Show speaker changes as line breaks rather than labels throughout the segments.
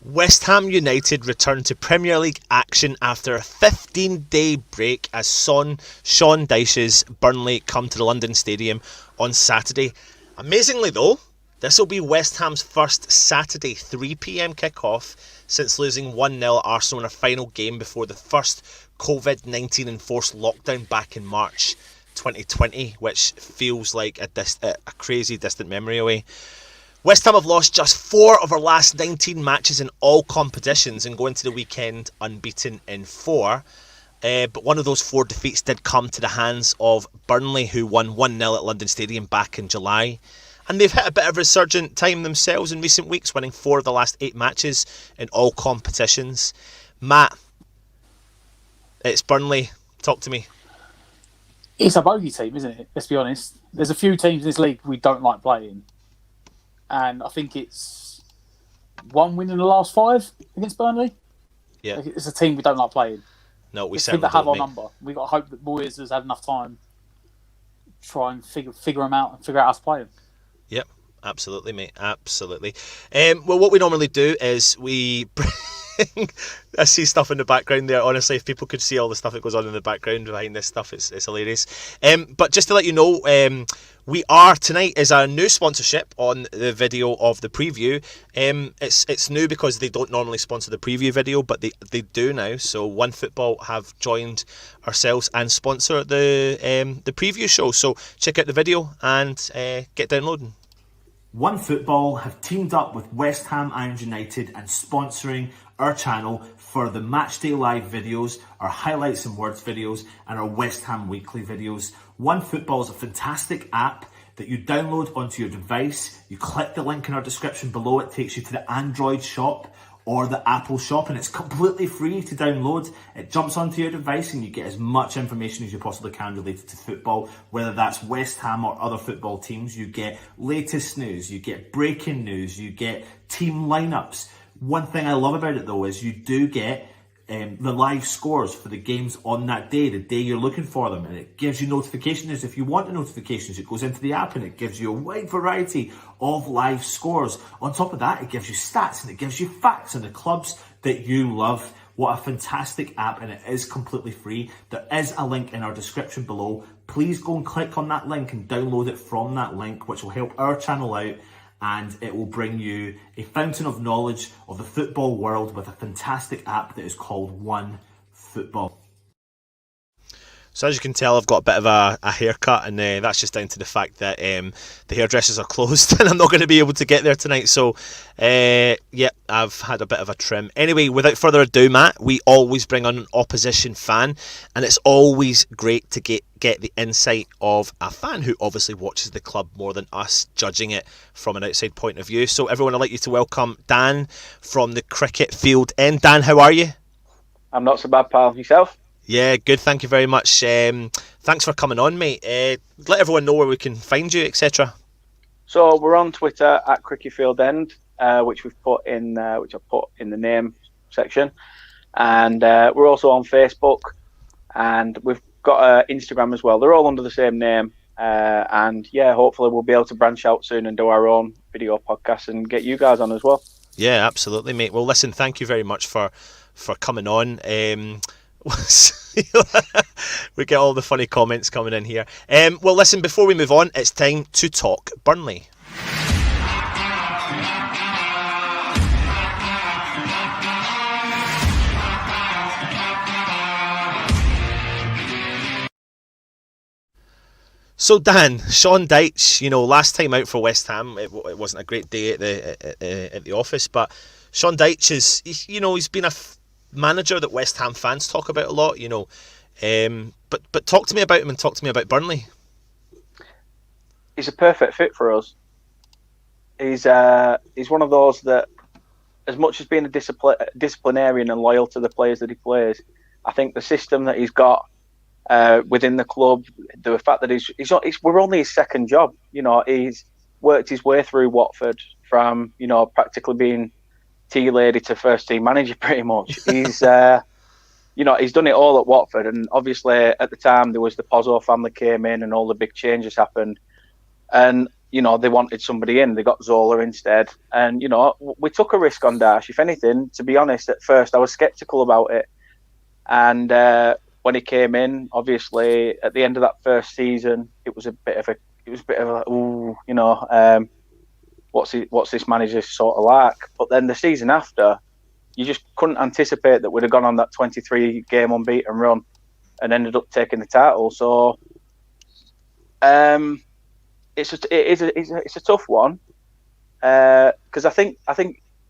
West Ham United returned to Premier League action after a 15-day break as Sean Dyche's Burnley come to the London Stadium on Saturday. Amazingly though, this will be West Ham's first Saturday 3pm kick-off since losing 1-0 at Arsenal in a final game before the first COVID-19 enforced lockdown back in March 2020, which feels like a crazy distant memory away. West Ham have lost just 4 of our last 19 matches in all competitions and go into the weekend unbeaten in 4. But one of those 4 defeats did come to the hands of Burnley, who won 1-0 at London Stadium back in July. And they've hit a bit of a resurgent time themselves in recent weeks, winning 4 of the last 8 matches in all competitions. Matt, it's Burnley. Talk to me.
It's a bogey team, isn't it? Let's be honest. There's a few teams in this league we don't like playing. And I think it's 1 win in the last 5 against Burnley.
Yeah,
it's a team we don't like playing.
No, we
it's
certainly
that have
don't,
our number. We've got to hope that Moyes has had enough time to try and figure them out and figure out how to play them.
Yep, absolutely, mate. Absolutely. Well, what we normally do is we bring... I see stuff in the background there. Honestly, if people could see all the stuff that goes on in the background behind this stuff, it's hilarious. But just to let you know, tonight is a new sponsorship on the video of the preview. It's new because they don't normally sponsor the preview video, but they do now. So OneFootball have joined ourselves and sponsor the preview show. So check out the video and get downloading.
OneFootball have teamed up with West Ham United and sponsoring our channel for the Matchday Live videos, our Highlights and Words videos, and our West Ham Weekly videos. OneFootball is a fantastic app that you download onto your device. You click the link in our description below. It takes you to the Android shop or the Apple shop, and it's completely free to download. It jumps onto your device and you get as much information as you possibly can related to football, whether that's West Ham or other football teams. You get latest news, you get breaking news, you get team lineups. One thing I love about it though is you do get the live scores for the games on that day, the day you're looking for them, and it gives you notifications. If you want the notifications, it goes into the app and it gives you a wide variety of live scores. On top of that, it gives you stats and it gives you facts on the clubs that you love. What a fantastic app, and it is completely free. There is a link in our description below. Please go and click on that link and download it from that link, which will help our channel out, and it will bring you a fountain of knowledge of the football world with a fantastic app that is called OneFootball.
So as you can tell, I've got a bit of a haircut, and that's just down to the fact that the hairdressers are closed and I'm not going to be able to get there tonight. So, yeah, I've had a bit of a trim. Anyway, without further ado, Matt, we always bring on an opposition fan, and it's always great to get the insight of a fan who obviously watches the club more than us, judging it from an outside point of view. So everyone, I'd like you to welcome Dan from the cricket field end. Dan, how are you?
I'm not so bad, pal. Yourself?
Yeah, good. Thank you very much. Thanks for coming on, mate. Let everyone know where we can find you, etc.
So we're on Twitter at CricketFieldEnd, which I've put in the name section, and we're also on Facebook, and we've got Instagram as well. They're all under the same name, and yeah, hopefully we'll be able to branch out soon and do our own video podcast and get you guys on as well.
Yeah, absolutely, mate. Well, listen, thank you very much for coming on. We get all the funny comments coming in here. Well, listen, before we move on, it's time to talk Burnley. So Dan, Sean Dyche, last time out for West Ham, it wasn't a great day at the office, but Sean Dyche he's been a manager that West Ham fans talk about a lot, but talk to me about him and talk to me about Burnley.
He's a perfect fit for us. He's one of those that, as much as being a disciplinarian and loyal to the players that he plays, I think the system that he's got within the club, the fact that we're only his second job. He's worked his way through Watford from practically being tea lady to first team manager pretty much. He's he's done it all at Watford, and obviously at the time there was the Pozzo family came in and all the big changes happened, and they wanted somebody in. They got Zola instead, and we took a risk on Dyche. If anything, to be honest, at first I was sceptical about it, and when he came in, obviously at the end of that first season, it was a bit of a what's this manager sort of like? But then the season after, you just couldn't anticipate that we'd have gone on that 23 game unbeaten run and ended up taking the title. So it's a tough one because I think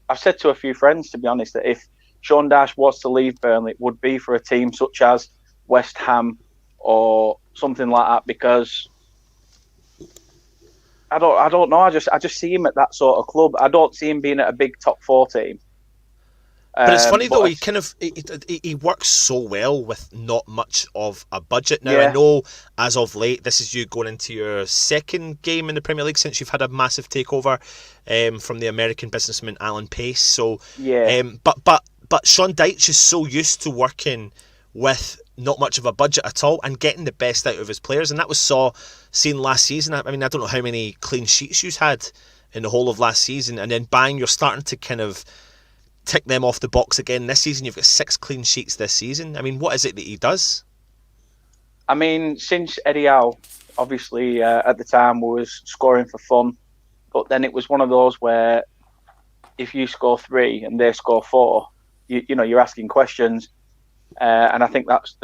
I've said to a few friends, to be honest, that if Sean Dyche was to leave Burnley, it would be for a team such as West Ham or something like that, because I don't know. I just see him at that sort of club. I don't see him being at a big top 4 team.
But it's funny though, he works so well with not much of a budget. Now, I know as of late, this is you going into your second game in the Premier League since you've had a massive takeover from the American businessman Alan Pace. So, but Sean Dyche is so used to working with not much of a budget at all and getting the best out of his players, and that was seen last season. I mean, I don't know how many clean sheets you had in the whole of last season, and then bang, you're starting to kind of tick them off the box again this season. You've got 6 clean sheets this season. I mean, what is it that he does?
I mean, since Eddie Howe, obviously at the time was scoring for fun, but then it was one of those where if you score 3 and they score 4, you're asking questions. And I think that's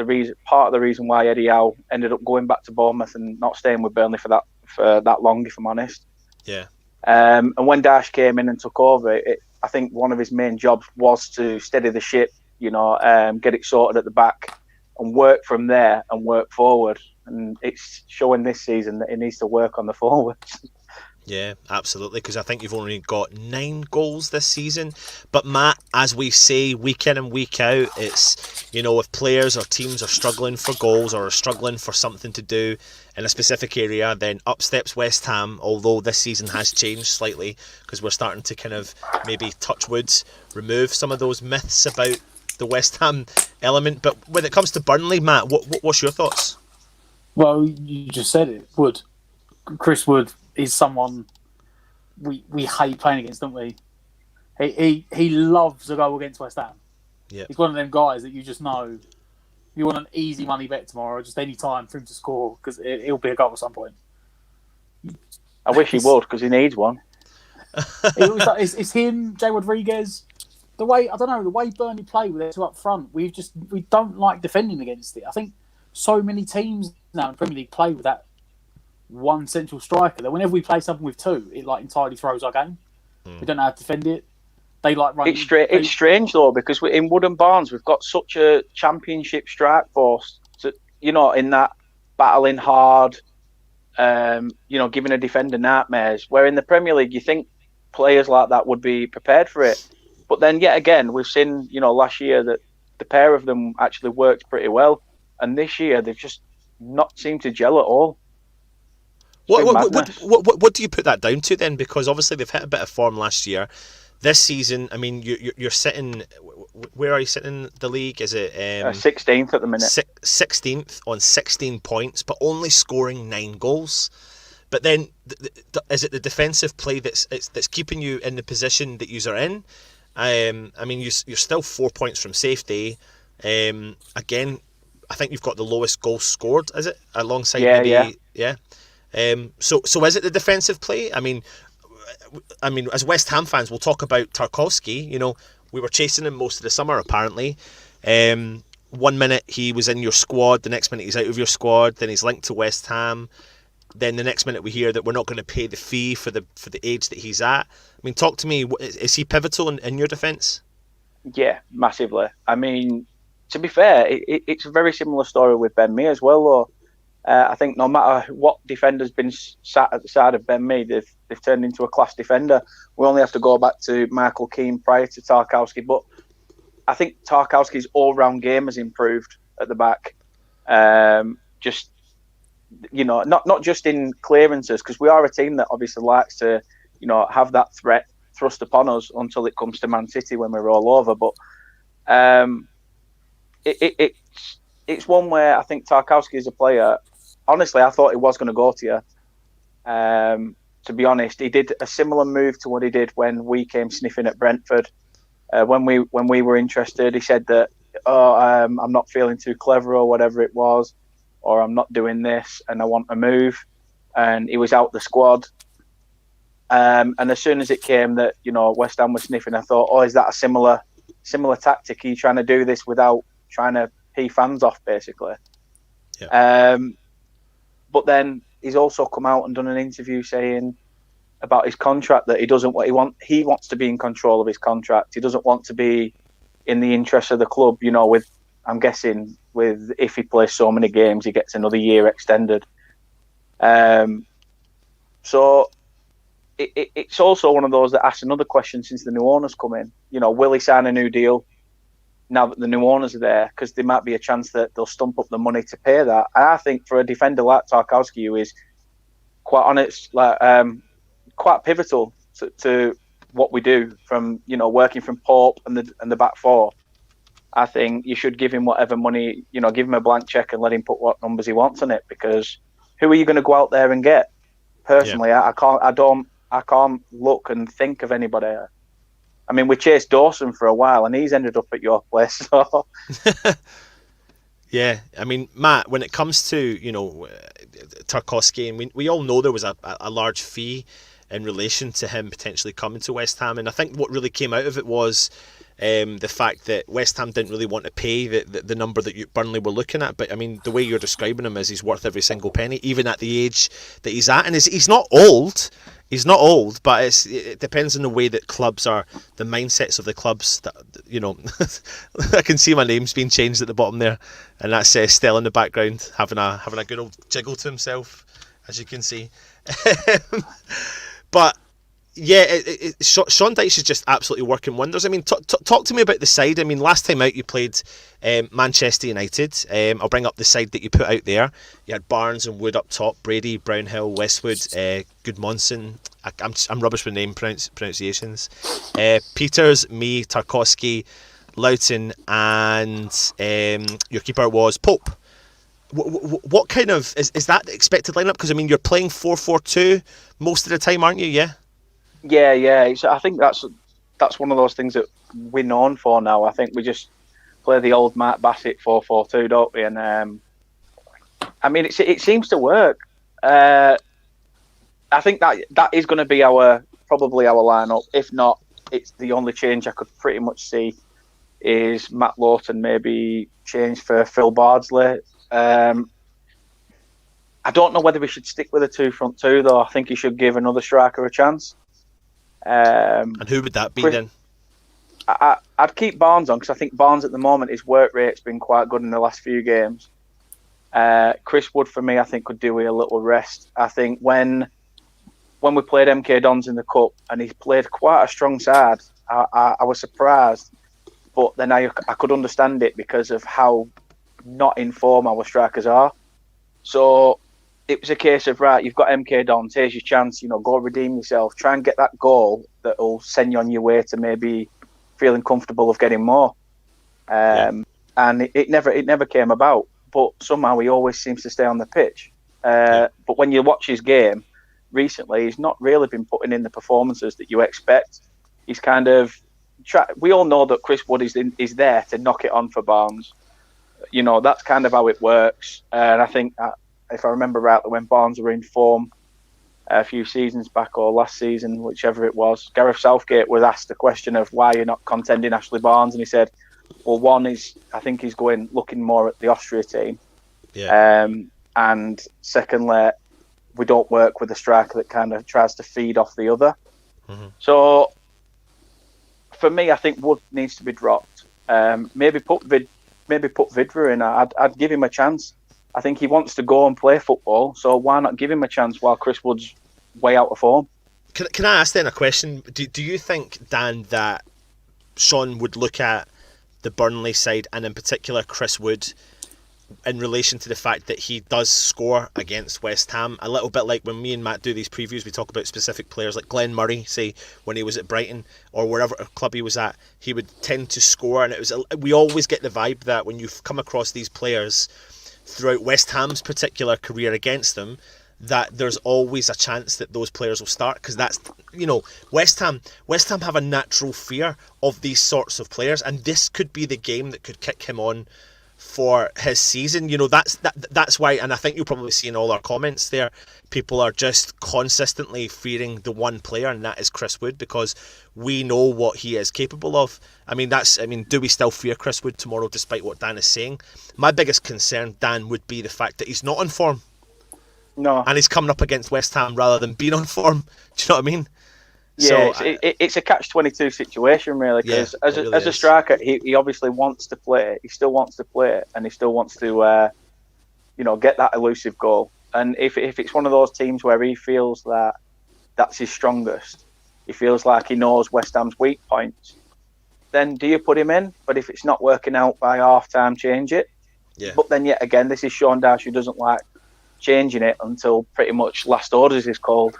part of the reason why Eddie Howe ended up going back to Bournemouth and not staying with Burnley for that long, if I'm honest.
Yeah.
And when Dyche came in and took over, I think one of his main jobs was to steady the ship, get it sorted at the back and work from there and work forward. And it's showing this season that he needs to work on the forwards.
Yeah, absolutely, because I think you've only got 9 goals this season. But Matt, as we say week in and week out, it's, if players or teams are struggling for goals or are struggling for something to do in a specific area, then up steps West Ham, although this season has changed slightly because we're starting to kind of maybe touch wood, remove some of those myths about the West Ham element. But when it comes to Burnley, Matt, what's your thoughts?
Well, you just said it. Wood. Chris Wood is someone we hate playing against, don't we? He loves a goal against West Ham.
Yeah.
He's one of them guys that you just know you want an easy money bet tomorrow, just any time for him to score, because it'll be a goal at some point.
I wish he would, because he needs one.
It's him, Jay Rodriguez. The way Burnley play with their 2 up front, we don't like defending against it. I think so many teams now in Premier League play with that one central striker that whenever we play something with 2, it entirely throws our game. We don't know how to defend it. They run.
It's strange though, because in Wood and Barnes we've got such a championship strike force to, in that battling hard, giving a defender nightmares. Where in the Premier League you think players like that would be prepared for it, but then yet again we've seen last year that the pair of them actually worked pretty well, and this year they've just not seemed to gel at all.
What do you put that down to then? Because obviously they've hit a bit of form last year. This season, I mean, you're sitting. Where are you sitting in the league? Is it
16th at the minute?
16th on 16 points, but only scoring 9 goals. But then, is it the defensive play that's keeping you in the position that you are in? I mean, you're still 4 points from safety. Again, I think you've got the lowest goals scored. Is it alongside yeah. So is it the defensive play? I mean, as West Ham fans, we'll talk about Tarkowski. We were chasing him most of the summer, apparently. 1 minute he was in your squad, the next minute he's out of your squad, then he's linked to West Ham. then the next minute we hear that we're not going to pay the fee for the age that he's at. I mean, talk to me. Is he pivotal in your defence?
Yeah, massively. I mean, to be fair, it's a very similar story with Ben Mee as well, though. I think no matter what defender's been sat at the side of Ben Mee, they've turned into a class defender. We only have to go back to Michael Keane prior to Tarkowski, but I think Tarkowski's all-round game has improved at the back. Just, you know, not just in clearances, because we are a team that obviously likes to, you know, have that threat thrust upon us until it comes to Man City when we're all over. But it's one where I think Tarkowski is a player. Honestly, I thought he was going to go to you. To be honest, he did a similar move to what he did when we came sniffing at Brentford. When we were interested, he said that, I'm not feeling too clever or whatever it was, or I'm not doing this and I want a move. And he was out the squad. And as soon as it came that, you know, West Ham was sniffing, I thought, is that a similar tactic? Are you trying to do this without trying to pee fans off, basically?
Yeah.
But then he's also come out and done an interview saying about his contract that he doesn't what he want. He wants to be in control of his contract. He doesn't want to be in the interest of the club. You know, I'm guessing if he plays so many games, he gets another year extended. So it's also one of those that asks another question since the new owners come in. You know, will he sign a new deal now that the new owners are there? Because there might be a chance that they'll stump up the money to pay that. And I think for a defender like Tarkowski, who is quite honest, quite pivotal to what we do, from, you know, working from Pope and the back four, I think you should give him whatever money, you know, give him a blank check and let him put what numbers he wants on it. Because who are you going to go out there and get? Personally, yeah. I can't look and think of anybody. I mean, we chased Dawson for a while, and he's ended up at your place. So.
Yeah, I mean, Matt, when it comes to, you know, Tarkowski, and we all know there was a large fee in relation to him potentially coming to West Ham, and I think what really came out of it was the fact that West Ham didn't really want to pay the number that Burnley were looking at. But I mean, the way you're describing him is he's worth every single penny, even at the age that he's at, and he's not old. He's not old, but it depends on the way that clubs are, the mindsets of the clubs. That, you know, I can see my name's being changed at the bottom there, and that's Stell in the background having a good old jiggle to himself, as you can see. But yeah, Sean Dyche is just absolutely working wonders. I mean, talk to me about the side. I mean, last time out you played Manchester United. I'll bring up the side that you put out there. You had Barnes and Wood up top, Brady, Brownhill, Westwood, Goodmonson. I'm rubbish with name pronunciations. Peters, me, Tarkowski, Loughton, and your keeper was Pope. What kind of is that the expected lineup? Because I mean, you're playing 4-4-2 most of the time, aren't you? Yeah.
Yeah. So I think that's one of those things that we're known for now. I think we just play the old Mark Bassett 4-4-2, don't we? And I mean, it seems to work. I think that is going to be probably our lineup. If not, it's the only change I could pretty much see is Matt Lawton maybe change for Phil Bardsley. I don't know whether we should stick with a 2-front-2 though. I think he should give another striker a chance.
And who would that be then?
I'd keep Barnes on, because I think Barnes at the moment, his work rate's been quite good in the last few games. Chris Wood for me, I think, could do with a little rest. I think when we played MK Dons in the Cup and he played quite a strong side, I was surprised, but then I could understand it because of how not in form our strikers are. So it was a case of, right, you've got MK Dons, here's your chance, you know, go redeem yourself, try and get that goal that will send you on your way to maybe feeling comfortable of getting more. And it never came about, but somehow he always seems to stay on the pitch. But when you watch his game recently, he's not really been putting in the performances that you expect. He's kind of we all know that Chris Wood is there to knock it on for Barnes. You know, that's kind of how it works. And I think, if I remember rightly, when Barnes were in form a few seasons back, or last season, whichever it was, Gareth Southgate was asked the question of why you're not contending Ashley Barnes, and he said, well, one is, I think he's looking more at the Austria team. Yeah. And secondly, we don't work with a striker that kind of tries to feed off the other.
Mm-hmm.
So for me, I think Wood needs to be dropped. Maybe put Vidra in. I'd give him a chance. I think he wants to go and play football, so why not give him a chance while Chris Wood's way out of form?
Can I ask then a question? Do you think, Dan, that Sean would look at the Burnley side, and in particular Chris Wood, in relation to the fact that he does score against West Ham, a little bit like when me and Matt do these previews, we talk about specific players like Glenn Murray, say when he was at Brighton or wherever club he was at, he would tend to score, and we always get the vibe that when you've come across these players throughout West Ham's particular career against them, that there's always a chance that those players will start, because that's, West Ham have a natural fear of these sorts of players, and this could be the game that could kick him on for his season. That's why, and I think you'll probably see in all our comments there, people are just consistently fearing the one player, and that is Chris Wood, because we know what he is capable of. Do we still fear Chris Wood tomorrow despite what Dan is saying? My biggest concern, Dan, would be the fact that he's not on form.
No.
And he's coming up against West Ham rather than being on form. Do you know what I mean?
Yeah, so, it's a catch-22 situation, really, because as a striker, he obviously wants to play. He still wants to play, and he still wants to, get that elusive goal. And if it's one of those teams where he feels that that's his strongest, he feels like he knows West Ham's weak points, then do you put him in? But if it's not working out by half-time, change it.
Yeah.
But then yet again, this is Sean Dyche, who doesn't like changing it until pretty much last orders is called.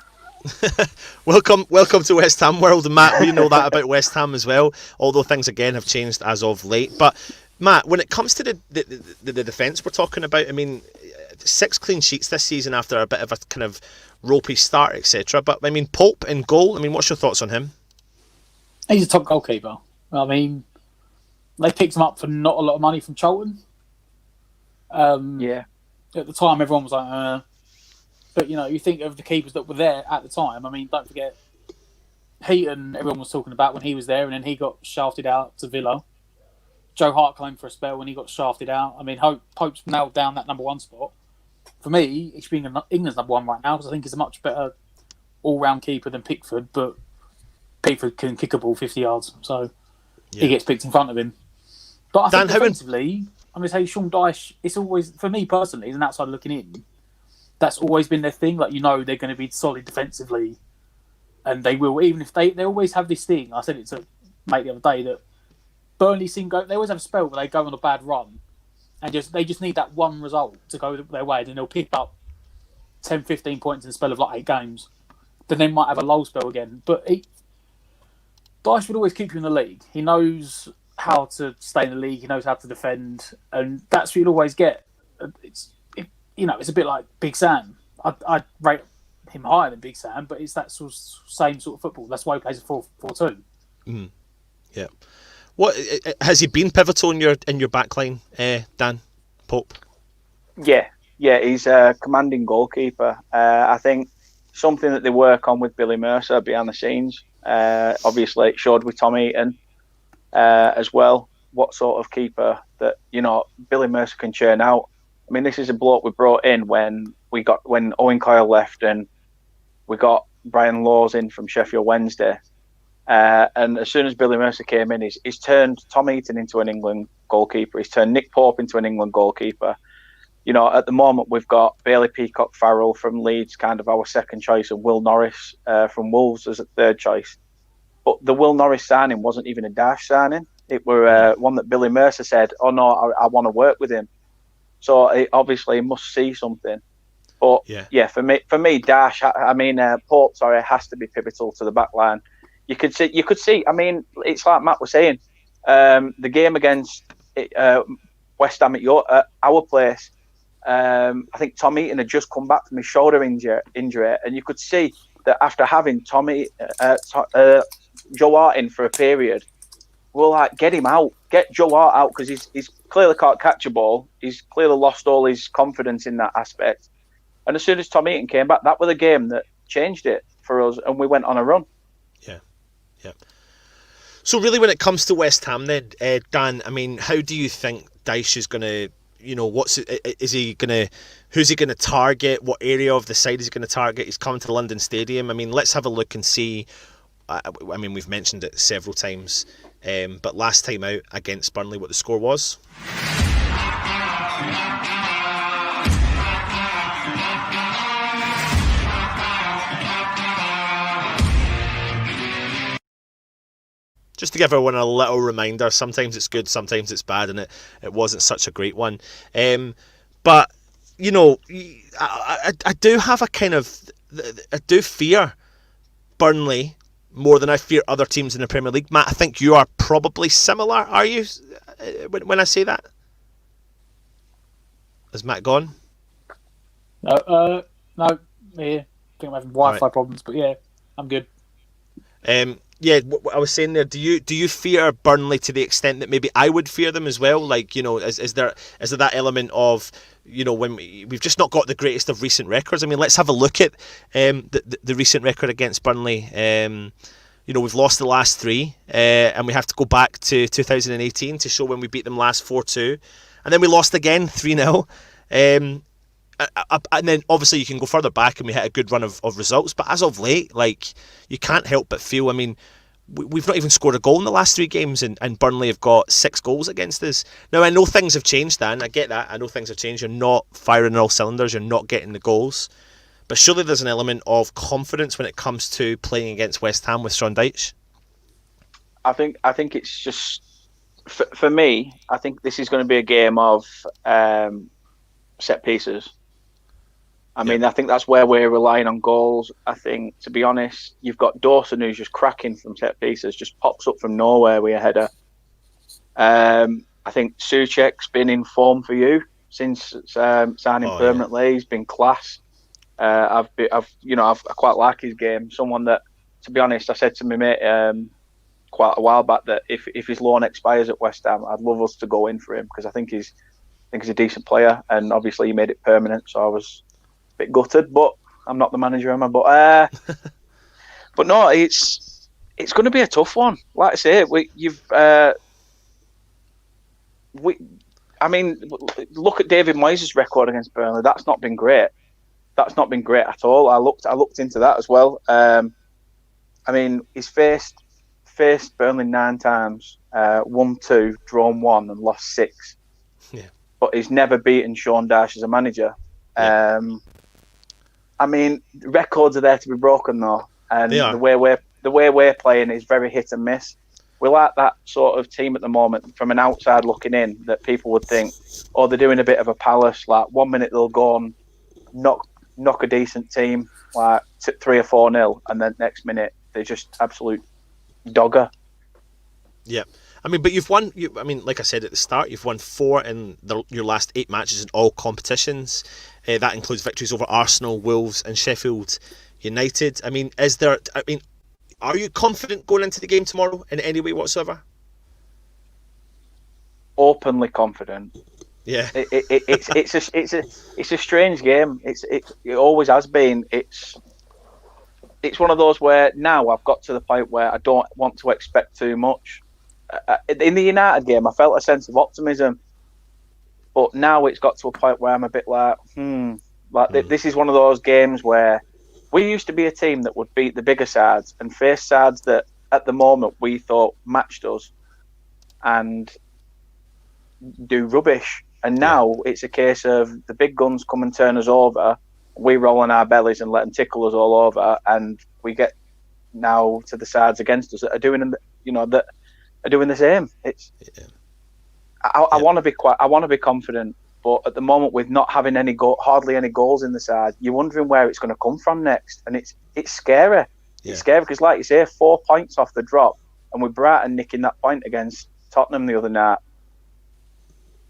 Welcome to West Ham world, and Matt, we know that about West Ham as well, although things again have changed as of late. But Matt, when it comes to the defence we're talking about, 6 clean sheets this season after a bit of a kind of ropey start, etc. But Pope in goal, what's your thoughts on him?
He's a top goalkeeper. They picked him up for not a lot of money from Charlton.
Yeah.
At the time, everyone was like, but you think of the keepers that were there at the time. Don't forget Heaton. Everyone was talking about when he was there, and then he got shafted out to Villa. Joe Hart claimed for a spell when he got shafted out. Pope's nailed down that number 1 spot. For me, he should be England's number 1 right now, because I think he's a much better all-round keeper than Pickford. But Pickford can kick a ball 50 yards, so he gets picked in front of him. But I think defensively, I'm going to say Sean Dyche, it's always, for me personally, as an outsider looking in, that's always been their thing. They're going to be solid defensively, and they will, even if they always have this thing. I said it to mate the other day that Burnley they always have a spell where they go on a bad run, and they just need that one result to go their way, and they'll pick up 10, 15 points in a spell of 8 games. Then they might have a lull spell again. But Dyche would always keep you in the league. He knows how to stay in the league. He knows how to defend, and that's what you'll always get. It's a bit like Big Sam. I'd rate him higher than Big Sam, but it's that same sort of football. That's why he plays a 4-4-2.
Mm. Yeah. What has he been pivotal in your backline, Dan Pope?
Yeah, he's a commanding goalkeeper. I think something that they work on with Billy Mercer behind the scenes. Obviously, it showed with Tom Eaton as well. What sort of keeper that Billy Mercer can churn out. This is a bloke we brought in when Owen Coyle left, and we got Brian Laws in from Sheffield Wednesday. And as soon as Billy Mercer came in, he's turned Tom Eaton into an England goalkeeper. He's turned Nick Pope into an England goalkeeper. At the moment, we've got Bailey Peacock Farrell from Leeds, kind of our second choice, and Will Norris from Wolves as a third choice. But the Will Norris signing wasn't even a Dyche signing. It were one that Billy Mercer said, "Oh no, I want to work with him." So obviously he must see something. But for me, Dyche, Pope, has to be pivotal to the back line. You could see. It's like Matt was saying, the game against West Ham at our place. I think Tom Eaton had just come back from his shoulder injury, and you could see that after having Joe Hart in for a period, we're like, get him out, get Joe Hart out, because he's clearly can't catch a ball. He's clearly lost all his confidence in that aspect. And as soon as Tom Eaton came back, that was the game that changed it for us, and we went on a run.
Yeah. So really, when it comes to West Ham, then Dan, how do you think Dyche is going to, is he gonna? Who's he gonna target? What area of the side is he gonna target? He's coming to the London Stadium. I mean, let's have a look and see. I mean, we've mentioned it several times, but last time out against Burnley, what the score was? Just to give everyone a little reminder, sometimes it's good, sometimes it's bad, and it wasn't such a great one. But, I do have a kind of... I do fear Burnley more than I fear other teams in the Premier League. Matt, I think you are probably similar, are you, when I say that? Is Matt gone?
No, yeah. I think I'm having Wi-Fi problems, but yeah, I'm good.
What I was saying there, do you fear Burnley to the extent that maybe I would fear them as well? Like, is there that element of, when we've just not got the greatest of recent records? I mean, let's have a look at the recent record against Burnley. We've lost the last three, and we have to go back to 2018 to show when we beat them last 4-2, and then we lost again 3-0. And then obviously you can go further back and we hit a good run of results, but as of late, like, you can't help but feel, I mean, we've not even scored a goal in the last 3 games, and Burnley have got 6 goals against us. Now, I know things have changed, Dan, I get that, I know things have changed, you're not firing on all cylinders, you're not getting the goals, but surely there's an element of confidence when it comes to playing against West Ham with Sean Dyche.
I think it's just, for me, I think this is going to be a game of set pieces. I mean, I think that's where we're relying on goals. I think, to be honest, you've got Dawson, who's just cracking from set pieces, just pops up from nowhere with a header. I think Souček's been in form for you since signing permanently. Yeah. He's been class. I quite like his game. Someone that, to be honest, I said to my mate quite a while back that if his loan expires at West Ham, I'd love us to go in for him, because I think he's a decent player, and obviously he made it permanent, so I was bit gutted, but I'm not the manager, am I? But no, it's going to be a tough one. Like I say, look at David Moyes' record against Burnley. That's not been great. That's not been great at all. I looked into that as well. I mean, he's faced Burnley 9 times, won 2, drawn 1, and lost 6.
Yeah. But
he's never beaten Sean Dyche as a manager. Yeah. I mean, records are there to be broken, though, and the way we're playing is very hit and miss. We're like that sort of team at the moment, from an outside looking in, that people would think, oh, they're doing a bit of a Palace. Like, 1 minute they'll go and knock a decent team, like 3 or 4-0, and then next minute they're just absolute dogger.
Yeah. I mean, but you've won. Like I said at the start, you've won 4 in your last 8 matches in all competitions. That includes victories over Arsenal, Wolves, and Sheffield United. I mean, are you confident going into the game tomorrow in any way whatsoever?
Openly confident.
Yeah.
It's a strange game. It always has been. It's one of those where now I've got to the point where I don't want to expect too much. In the United game, I felt a sense of optimism, but now it's got to a point where I'm a bit like, this is one of those games where we used to be a team that would beat the bigger sides and face sides that at the moment we thought matched us and do rubbish. And now it's a case of the big guns come and turn us over, we roll on our bellies and let them tickle us all over, and we get now to the sides against us that are doing the same. I want to be confident, but at the moment, with not having hardly any goals in the side, you're wondering where it's going to come from next, and it's scary. Yeah. It's scary because, like you say, 4 points off the drop, and with Brighton nicking that point against Tottenham the other night,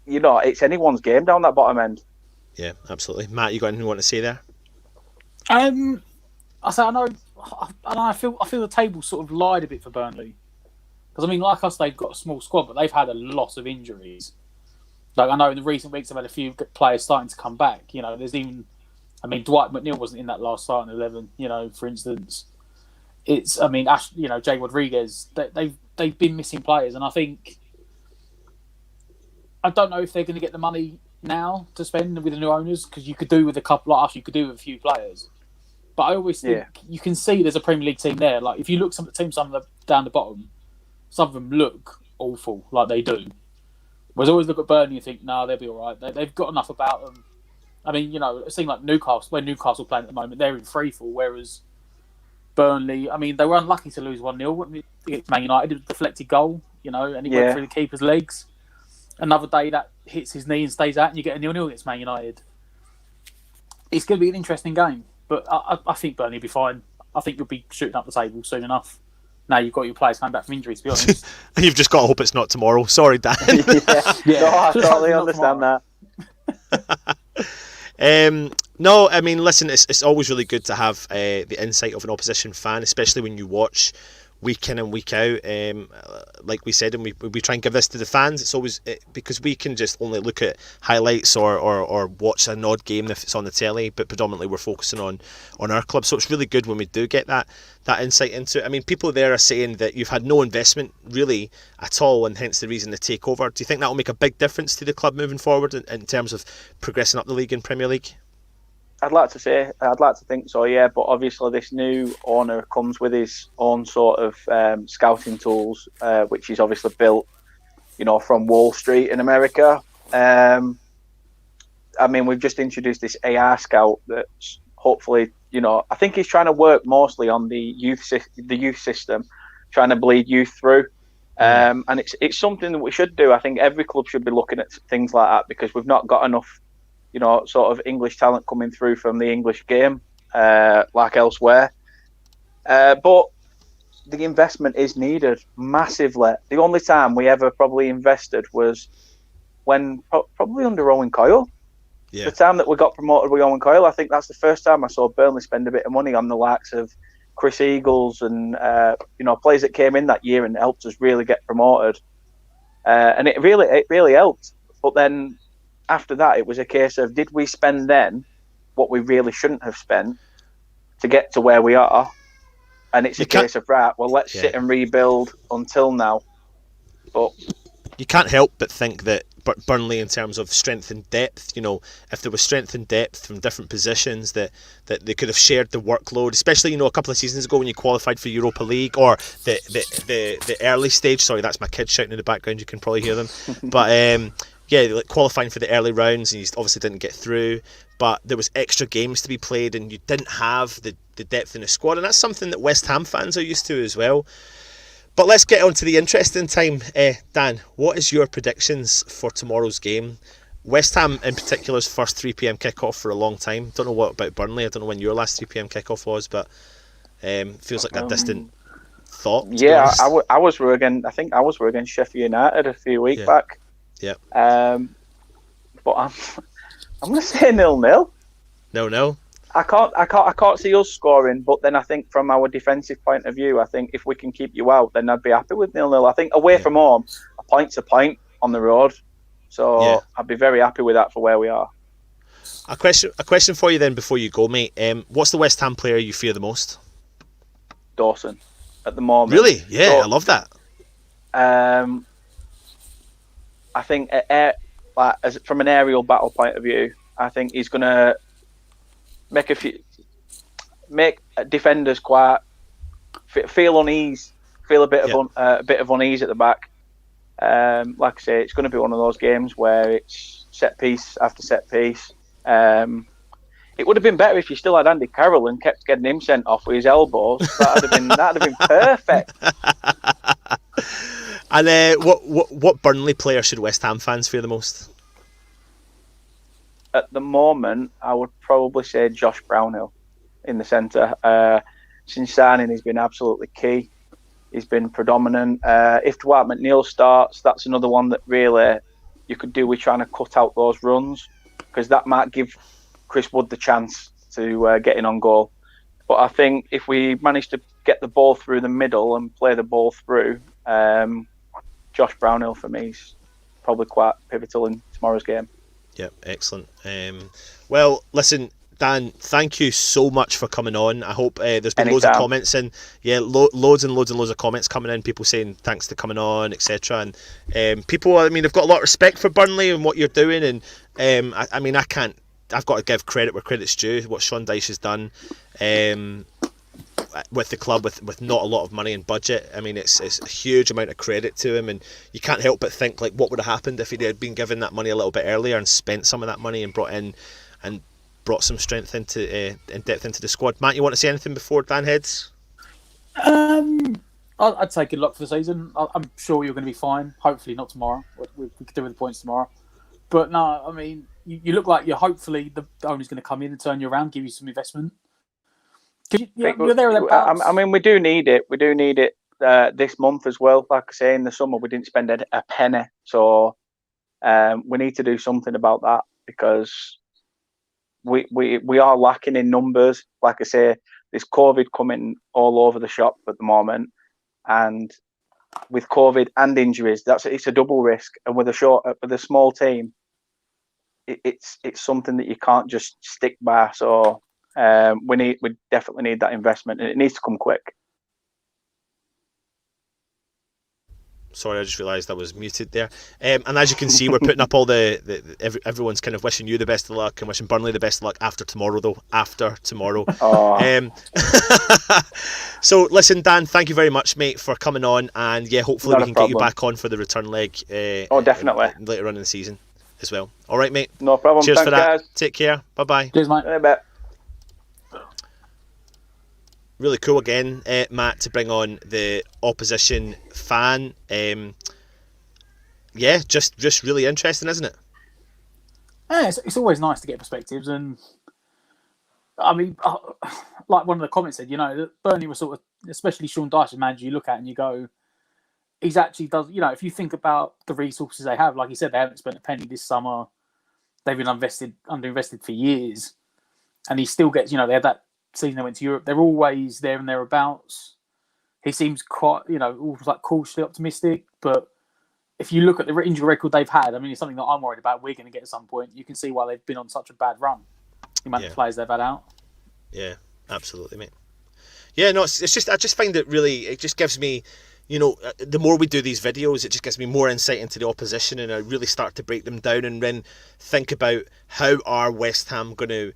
it's anyone's game down that bottom end.
Yeah, absolutely. Matt, you got anything you want to say there?
I feel the table sort of lied a bit for Burnley. Because, I mean, like us, they've got a small squad, but they've had a lot of injuries. Like, I know in the recent weeks, they've had a few players starting to come back. There's even... I mean, Dwight McNeil wasn't in that last starting 11, for instance. Jay Rodriguez, they've been missing players. And I think... I don't know if they're going to get the money now to spend with the new owners because you could do with a couple like us, you could do with a few players. But I always think you can see there's a Premier League team there. Like if you look some of the teams, down the bottom, some of them look awful, like they do. Whereas I always look at Burnley and think, no, they'll be all right. They've got enough about them. I mean, it seems like Newcastle, where Newcastle playing at the moment, they're in freefall, whereas Burnley, I mean, they were unlucky to lose 1-0 against Man United. It was a deflected goal, and he went through the keeper's legs. Another day that hits his knee and stays out, and you get a 0-0 against Man United. It's going to be an interesting game, but I think Burnley will be fine. I think you'll be shooting up the table soon enough. Now you've got your players coming back from injury, to be honest.
And you've just got to hope it's not tomorrow. Sorry, Dan.
No, I totally understand that.
No, I mean, listen, it's always really good to have the insight of an opposition fan, especially when you watch week in and week out. Like we said, and we try and give this to the fans. It's always because we can just only look at highlights or watch an odd game if it's on the telly, but predominantly we're focusing on our club. So it's really good when we do get that insight into it. I mean, people there are saying that you've had no investment really at all, and hence the reason to take over. Do you think that will make a big difference to the club moving forward in terms of progressing up the league in Premier League?
I'd like to think so, yeah. But obviously, this new owner comes with his own sort of scouting tools, which is obviously built, from Wall Street in America. I mean, we've just introduced this AI scout that's hopefully, I think he's trying to work mostly on the youth system, trying to bleed youth through. And it's something that we should do. I think every club should be looking at things like that because we've not got enough sort of English talent coming through from the English game, like elsewhere. But the investment is needed massively. The only time we ever probably invested was when probably under Owen Coyle. Yeah. The time that we got promoted with Owen Coyle, I think that's the first time I saw Burnley spend a bit of money on the likes of Chris Eagles and players that came in that year and helped us really get promoted. And it really helped. But then after that, it was a case of, did we spend then what we really shouldn't have spent to get to where we are? And it's a case of, right, well, let's sit and rebuild until now. But
you can't help but think that Burnley, in terms of strength and depth, if there was strength and depth from different positions, that they could have shared the workload, especially, a couple of seasons ago when you qualified for Europa League or the early stage. Sorry, that's my kids shouting in the background, you can probably hear them. But like qualifying for the early rounds, and you obviously didn't get through, but there was extra games to be played and you didn't have the depth in the squad, and that's something that West Ham fans are used to as well. But let's get on to the interesting time. Dan, what is your predictions for tomorrow's game? West Ham in particular's first 3pm kickoff for a long time. Don't know what about Burnley. I don't know when your last 3pm kickoff was, but feels like a distant thought.
Yeah, I was against Sheffield United a few weeks back.
Yeah.
But I'm going to say 0-0.
No.
I can't see us scoring, but then I think from our defensive point of view, I think if we can keep you out, then I'd be happy with 0-0. I think away from home, a point's a point on the road. So I'd be very happy with that for where we are.
A question for you then before you go, mate. What's the West Ham player you fear the most?
Dawson, at the moment.
Really? Yeah, I love that.
I think from an aerial battle point of view, I think he's going to make defenders quite feel unease, feel a bit of unease at the back. Like I say, it's going to be one of those games where it's set piece after set piece. It would have been better if you still had Andy Carroll and kept getting him sent off with his elbows. That'd have been perfect.
And what Burnley player should West Ham fans fear the most?
At the moment, I would probably say Josh Brownhill in the centre. Since signing, he's been absolutely key. He's been predominant. If Dwight McNeil starts, that's another one that really you could do with trying to cut out those runs, because that might give Chris Wood the chance to get in on goal. But I think if we manage to get the ball through the middle and play the ball through, Josh Brownhill for me is probably quite pivotal in tomorrow's game.
Yeah, excellent. Well, listen, Dan, thank you so much for coming on. I hope there's been loads of comments and loads of comments coming in, people saying thanks for coming on, etc. And people, I mean, they've got a lot of respect for Burnley and what you're doing, I mean, I can't. I've got to give credit where credit's due. What Sean Dyche has done with the club, with not a lot of money and budget. I mean, it's a huge amount of credit to him, and you can't help but think like, what would have happened if he had been given that money a little bit earlier and spent some of that money and brought some strength into and depth into the squad. Matt, you want to say anything before Dan heads?
I'd say good luck for the season. I'm sure you're going to be fine. Hopefully not tomorrow. We could do with the points tomorrow. But no, I mean, you look like you're hopefully the owner's going to come in and turn you around, give you some investment. You're there or thereabouts.
I mean, we do need it. We do need it this month as well. Like I say, in the summer we didn't spend a penny, so we need to do something about that because we are lacking in numbers. Like I say, there's COVID coming all over the shop at the moment, and with COVID and injuries, it's a double risk. And with a small team, it's something that you can't just stick by. So we definitely need that investment, and it needs to come quick.
Sorry, I just realised I was muted there. And as you can see, we're putting up all everyone's kind of wishing you the best of luck and wishing Burnley the best of luck after tomorrow, though. After tomorrow. So, listen, Dan, thank you very much, mate, for coming on. And yeah, hopefully we can get you back on for the return leg.
Definitely.
Later on in the season as well. All right, mate.
No problem.
Cheers
Thanks,
for that.
guys.
Take care. Bye-bye.
Cheers, mate.
In a bit.
Really cool again, Matt, to bring on the opposition fan. Just really interesting, isn't it?
Yeah, it's always nice to get perspectives, and I mean, like one of the comments said, that Burnley was sort of, especially Sean Dyche, manager, you look at and you go, he's actually does. If you think about the resources they have, like he said, they haven't spent a penny this summer. They've been underinvested for years, and he still gets. They had that season they went to Europe. They're always there and thereabouts. He seems quite, almost like cautiously optimistic. But if you look at the injury record they've had, I mean, it's something that I'm worried about. We're going to get at some point. You can see why they've been on such a bad run. The amount of players they've had out.
Yeah, absolutely, mate. Yeah, no, it's just I just find it really. It just gives me, the more we do these videos, it just gives me more insight into the opposition, and I really start to break them down and then think about how are West Ham going to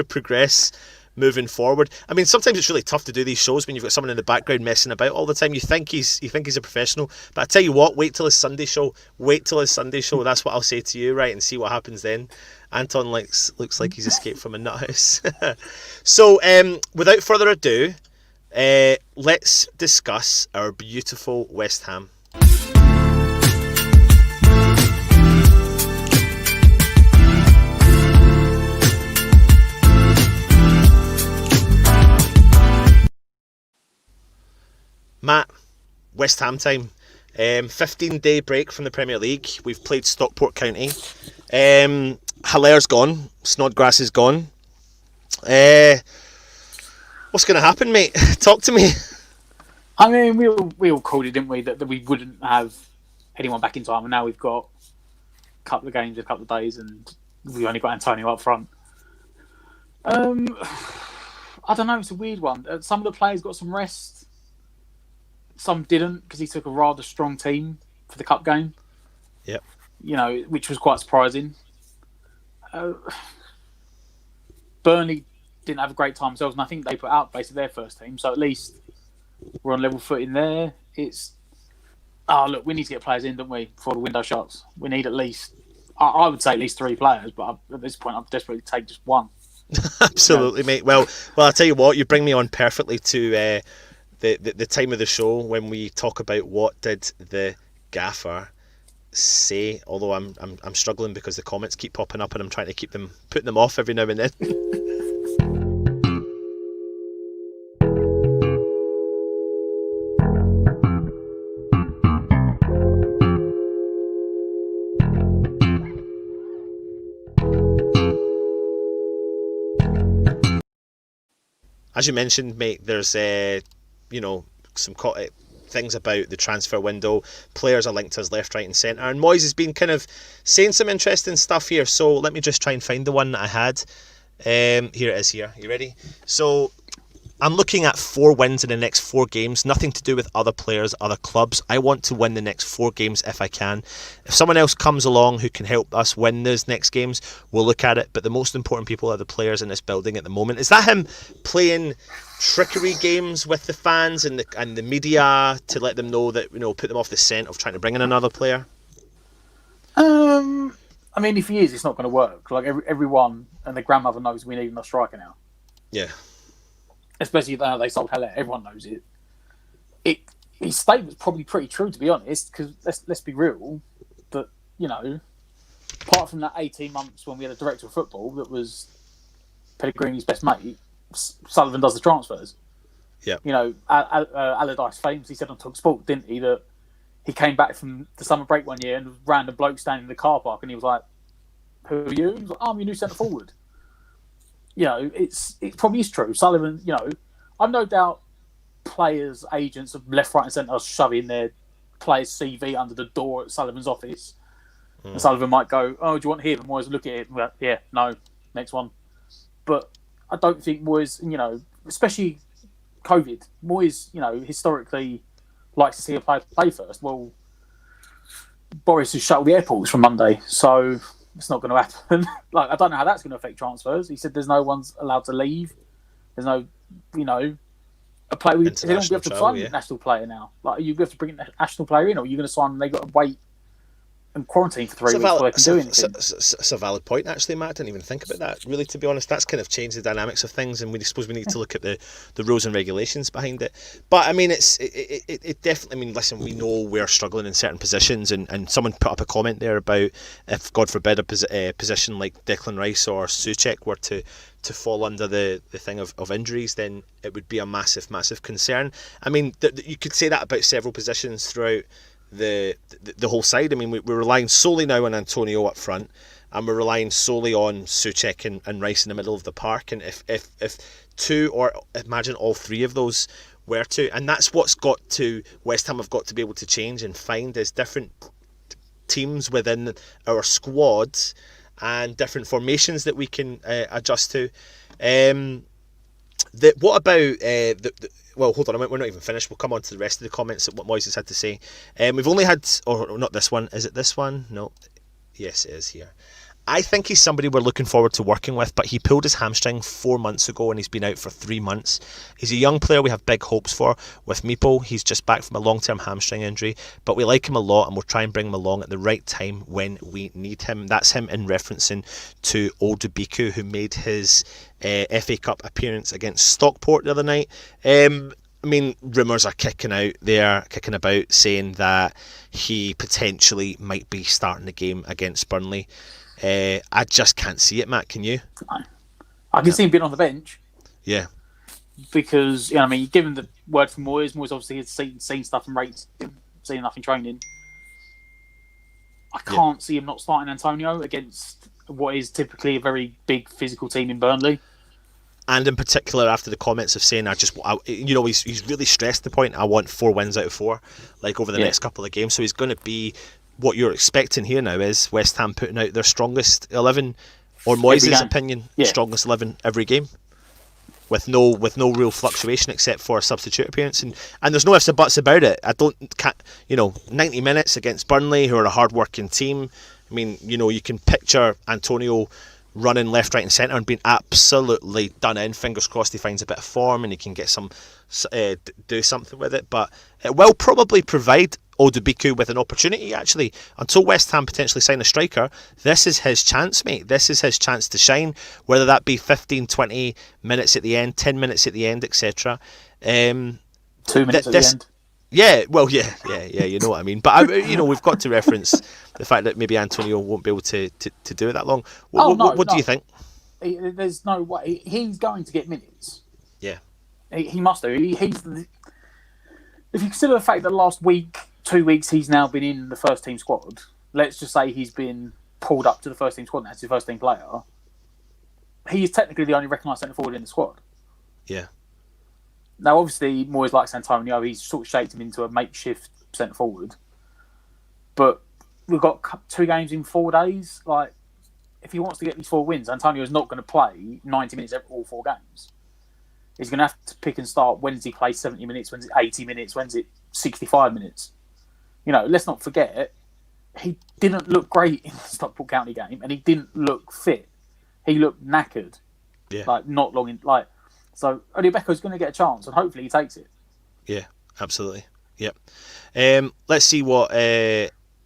progress moving forward. I mean, sometimes it's really tough to do these shows when you've got someone in the background messing about all the time. You think he's a professional, but I tell you what, wait till his Sunday show. That's what I'll say to you, right, and see what happens then. Anton looks like he's escaped from a nut house. So, without further ado, let's discuss our beautiful West Ham. Matt, West Ham time. 15-day break from the Premier League. We've played Stockport County. Hilaire's gone. Snodgrass is gone. What's going to happen, mate? Talk to me.
I mean, we all called it, didn't we, that we wouldn't have anyone back in time, and now we've got a couple of games, a couple of days, and we've only got Antonio up front. I don't know, it's a weird one. Some of the players got some rest. Some didn't, because he took a rather strong team for the cup game.
Yep.
Which was quite surprising. Burnley didn't have a great time themselves, and I think they put out basically their first team, so at least we're on level foot in there. Look, we need to get players in, don't we, before the window shuts. We need at least, I would say at least 3 players, but at this point, I'm desperately take just one.
Absolutely, mate. Well, I'll tell you what, you bring me on perfectly to the time of the show when we talk about what did the gaffer say, although I'm struggling because the comments keep popping up and I'm trying to keep putting them off every now and then. As you mentioned, mate, there's some things about the transfer window. Players are linked to us left, right and centre, and Moyes has been kind of saying some interesting stuff here, so let me just try and find the one that I had. Here it is here. You ready? So I'm looking at 4 wins in the next 4 games, nothing to do with other players, other clubs. I want to win the next 4 games if I can. If someone else comes along who can help us win those next games, we'll look at it. But the most important people are the players in this building at the moment. Is that him playing trickery games with the fans and the media to let them know that, put them off the scent of trying to bring in another player?
I mean, if he is, it's not going to work. Like everyone and their grandmother knows we need a striker now.
Yeah.
Especially now they sold Haller, everyone knows it. His statement's probably pretty true, to be honest, because let's be real, that, apart from that 18 months when we had a director of football that was Pellegrini's best mate, Sullivan does the transfers.
Yeah.
Allardyce famously said on TalkSport, didn't he, that he came back from the summer break one year and a random bloke standing in the car park and he was like, "Who are you?" He was like, "I'm your new centre forward." It probably is true. Sullivan, I've no doubt players, agents of left, right, and centre are shoving their player's CV under the door at Sullivan's office. And Sullivan might go, "Oh, do you want him?" And Moyes will look at it and go, "Yeah, no, next one." But I don't think Moyes, especially COVID, Moyes, historically likes to see a player play first. Well, Boris has shut all the airports from Monday, so it's not going to happen. I don't know how that's going to affect transfers. He said there's no one's allowed to leave. There's no, a player. They don't have to sign a national player now. You have to bring a national player in, or you're going to sign them. They got to wait and quarantine for 3 weeks before they can do anything.
It's a valid point, actually, Matt. I didn't even think about that. Really, to be honest, that's kind of changed the dynamics of things, and we suppose we need to look at the rules and regulations behind it. But I mean, it definitely. I mean, listen, we know we're struggling in certain positions, and someone put up a comment there about if, God forbid, a position like Declan Rice or Souček were to fall under the thing of injuries, then it would be a massive concern. I mean, you could say that about several positions throughout the whole side. I mean, we're relying solely now on Antonio up front, and we're relying solely on Souček and Rice in the middle of the park. And if 2 or imagine all 3 of those were to, and that's what's got to West Ham have got to be able to change and find is different teams within our squads and different formations that we can adjust to. What about well, hold on, we're not even finished. We'll come on to the rest of the comments and what Moyes has had to say. We've only had, or not this one. Is it this one? No. Yes, it is here. I think he's somebody we're looking forward to working with, but he pulled his hamstring 4 months ago and he's been out for 3 months. He's a young player we have big hopes for. With Meeple, he's just back from a long-term hamstring injury, but we like him a lot and we'll try and bring him along at the right time when we need him. That's him in referencing to Odubiku, who made his FA Cup appearance against Stockport the other night. I mean, rumours are kicking about saying that he potentially might be starting the game against Burnley. I just can't see it, Matt. Can you?
I can see him being on the bench.
Yeah.
Because, given the word from Moyes obviously has seen stuff and rates him, seen enough in training. I can't see him not starting Antonio against what is typically a very big physical team in Burnley.
And in particular, after the comments of saying, he's really stressed the point, I want 4 wins out of 4, over the next couple of games. So he's going to be, what you're expecting here now is West Ham putting out their strongest 11, or Moyes' opinion, strongest 11 every game, with no real fluctuation except for a substitute appearance, and there's no ifs and buts about it. 90 minutes against Burnley, who are a hard-working team. I mean, you can picture Antonio running left, right and centre and being absolutely done in. Fingers crossed he finds a bit of form and he can get do something with it, but it will probably provide Odubiku with an opportunity, actually. Until West Ham potentially sign a striker, this is his chance, mate. This is his chance to shine, whether that be 15, 20 minutes at the end, 10 minutes at the end, etc.
2 minutes at the end.
Yeah, well, yeah, you know what I mean. But we've got to reference the fact that maybe Antonio won't be able to do it that long. What do you think?
There's no way he's going to get minutes.
Yeah,
he must do. If you consider the fact that last week, 2 weeks, he's now been in the first team squad. Let's just say he's been pulled up to the first team squad. And that's his first team player. He is technically the only recognised centre forward in the squad.
Yeah.
Now, obviously, Moyes likes Antonio. He's sort of shaped him into a makeshift centre forward. But we've got 2 games in 4 days. If he wants to get these 4 wins, Antonio is not going to play 90 minutes all 4 games. He's going to have to pick and start. When does he play 70 minutes? When's it 80 minutes? When's it 65 minutes? Let's not forget, he didn't look great in the Stockport County game, and he didn't look fit. He looked knackered.
Yeah.
Not long in. So Odibeko's going to get a chance, and hopefully he takes it.
Yeah, absolutely. Yep. Let's see what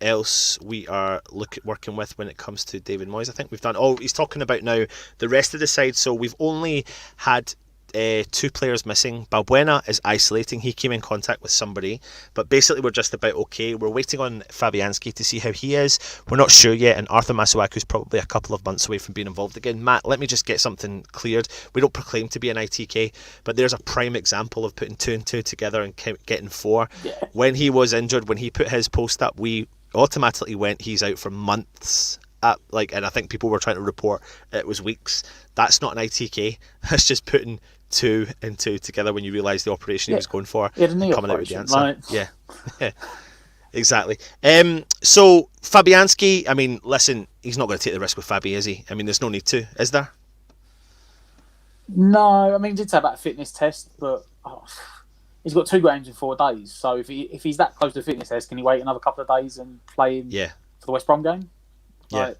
else we are working with when it comes to David Moyes. I think we've done. Oh, he's talking about now the rest of the side. So we've only had 2 players missing. Balbuena is isolating. He came in contact with somebody, but basically we're just about okay. We're waiting on Fabianski to see how he is. We're not sure yet, and Arthur Masuaku's probably a couple of months away from being involved again. Matt, let me just get something cleared. We don't proclaim to be an ITK, but there's a prime example of putting 2 and 2 together and getting 4.
Yeah.
When he was injured, when he put his post up, we automatically went, he's out for months. And I think people were trying to report it was weeks. That's not an ITK. That's just putting 2 and 2 together when you realise the operation he was going for, coming out with the answer.
Right?
Yeah, exactly. So Fabianski, I mean, listen, he's not going to take the risk with Fabi, is he? I mean, there's no need to, is there?
No, I mean, he did say about a fitness test, but he's got 2 games in 4 days. So if he's that close to a fitness test, can he wait another couple of days and play him for the West Brom game?
Yeah.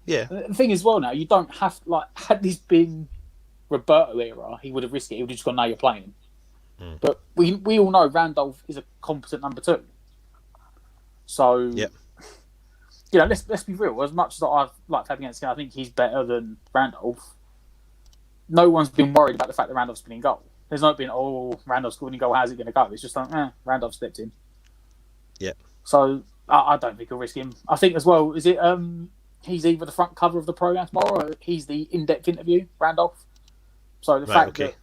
The thing is, well, now you don't have had this been Roberto era, he would have risked it. He would have just gone, "No, you're playing." But we all know Randolph is a competent number 2. So let's be real. As much as I've liked Fabianski, I think he's better than Randolph. No one's been worried about the fact that Randolph's been in goal. There's not been, Randolph's going in goal. How's it going to go? It's just like, Randolph stepped in.
Yeah.
So I don't think he'll risk him. I think as well, is it? He's either the front cover of the programme tomorrow, or he's the in-depth interview, Randolph. So the fact that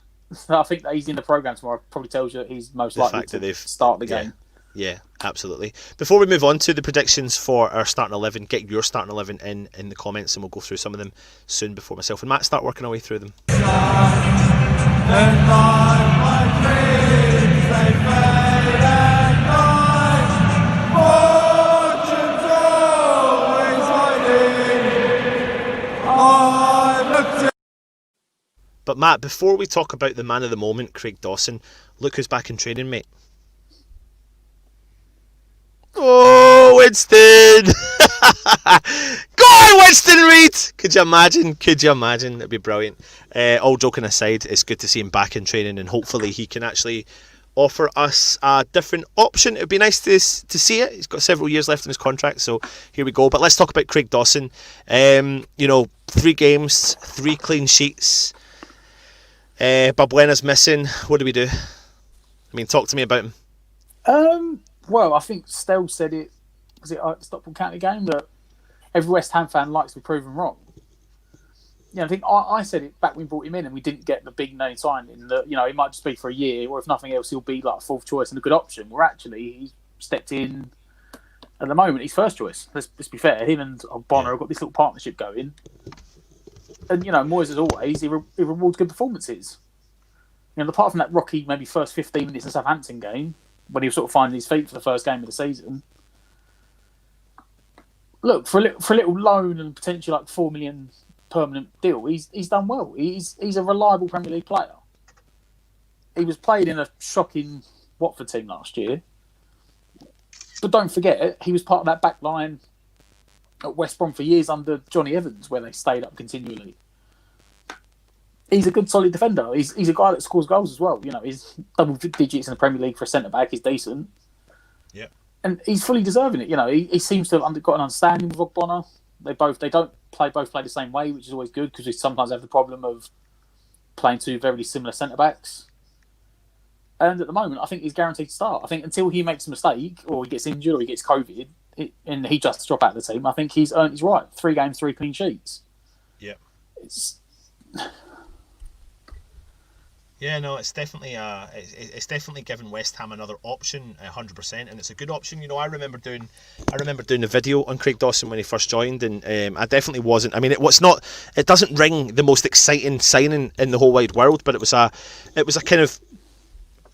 I think that he's in the programme tomorrow probably tells you that he's most likely to start the game.
Yeah, absolutely. Before we move on to the predictions for our starting 11, get your starting 11 in the comments, and we'll go through some of them soon before myself and Matt start working our way through them. But Matt, before we talk about the man of the moment, Craig Dawson, look who's back in training, mate. Oh, Winston! Go on, Winston Reid! Could you imagine? That'd be brilliant. All joking aside, it's good to see him back in training, and hopefully he can actually offer us a different option. It'd be nice to see it. He's got several years left in his contract, so here we go. But let's talk about Craig Dawson. 3 games, 3 clean sheets. Balbuena's missing. What do we do? I mean, talk to me about him.
Well, I think Stell said it. Was it at the Stockport County game that every West Ham fan likes to be proven wrong? I think I said it back when we brought him in, and we didn't get the big name signing. That he might just be for a year, or if nothing else, he'll be like a 4th choice and a good option. Where actually he's stepped in. At the moment, he's 1st choice. Let's be fair. Him and Bonner have got this little partnership going. And, Moyes, as always, he rewards good performances. Apart from that rocky, maybe first 15 minutes in the Southampton game, when he was sort of finding his feet for the first game of the season. Look, for a little loan and potentially like 4 million permanent deal, he's done well. He's a reliable Premier League player. He was played in a shocking Watford team last year. But don't forget, he was part of that back line at West Brom for years under Johnny Evans, where they stayed up continually. He's a good, solid defender. He's a guy that scores goals as well. He's double digits in the Premier League for a centre-back. He's decent.
Yeah.
And he's fully deserving it. He seems to have got an understanding with Ogbonna. They don't play the same way, which is always good, because we sometimes have the problem of playing 2 very similar centre-backs. And at the moment, I think he's guaranteed to start. I think until he makes a mistake, or he gets injured, or he gets COVID, and he just drop out of the team, I think he's earned his right. 3 games, 3 clean sheets.
Yeah. Yeah, no, it's definitely given West Ham another option, 100%, and it's a good option. I remember doing the video on Craig Dawson when he first joined, and I definitely wasn't. I mean, it doesn't ring the most exciting signing in the whole wide world, but it was a kind of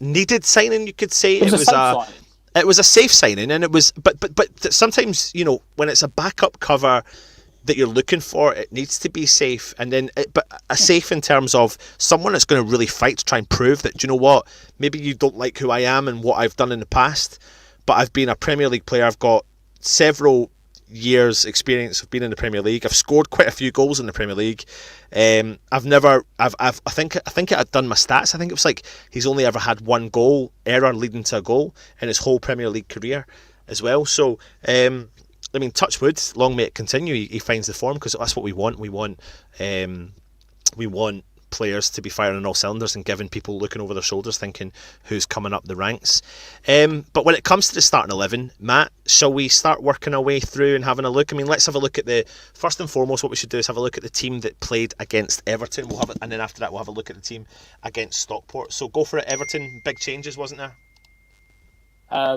needed signing, you could say. It was a safe signing, and it was. But sometimes when it's a backup cover, that you're looking for, it needs to be safe, and then but a safe in terms of someone that's going to really fight to try and prove that, do you know what, maybe you don't like who I am and what I've done in the past, but I've been a Premier League player. I've got several years experience of being in the Premier League. I've scored quite a few goals in the Premier League. I think it had done my stats. I think it was like he's only ever had one goal error leading to a goal in his whole Premier League career as well. So I mean, touch wood, long may it continue. He finds the form, because that's what we want. We want players to be firing on all cylinders and giving people looking over their shoulders thinking who's coming up the ranks. But when it comes to the starting 11, Matt, shall we start working our way through and having a look? I mean, let's have a look at first and foremost, what we should do is have a look at the team that played against Everton. We'll have it, and then after that we'll have a look at the team against Stockport. So go for it, Everton. Big changes, wasn't there?
I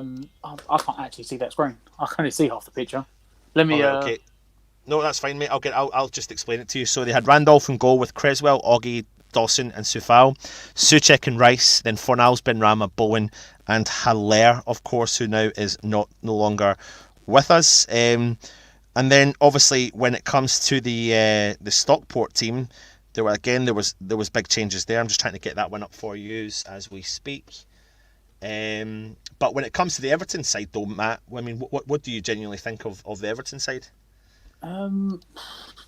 can't actually see that screen. I can only see half the picture. Let me.
Okay. No, that's fine, mate. I'll just explain it to you. So they had Randolph in goal with Creswell, Oggy, Dawson, and Soufal. Souček and Rice. Then Fornals, Benrahma, Bowen, and Haller, of course, who now is no longer with us. And then obviously when it comes to the Stockport team, there was big changes there. I'm just trying to get that one up for you as we speak. But when it comes to the Everton side, though, Matt, I mean, what do you genuinely think of the Everton side?
What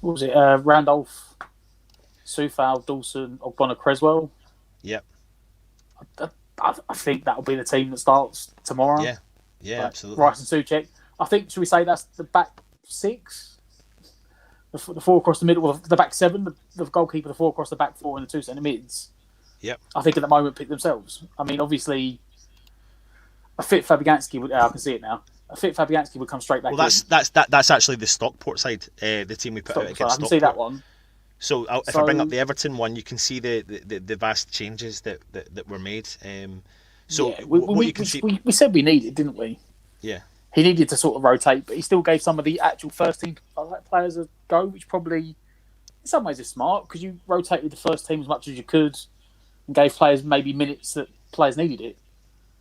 was it? Randolph, Soufal, Dawson, Ogbonna, Creswell.
Yep.
I think that'll be the team that starts tomorrow.
Yeah,
like,
absolutely.
Rice and Souček. I think, should we say that's the back six? The four across the middle, well, the back seven, the goalkeeper, the four across the back four, and the two centre mids.
Yep.
I think at the moment pick themselves. I mean, obviously, a fit Fabianski would. I can see it now. A fit Fabianski would come straight back.
Well, that's actually the Stockport side, the team we put out against Stockport.
I can see that one.
So if I bring up the Everton one, you can see the vast changes that were made.
We said we needed, didn't we?
Yeah.
He needed to sort of rotate, but he still gave some of the actual first team players a go, which probably, in some ways, is smart, because you rotated the first team as much as you could and gave players maybe minutes that players needed it.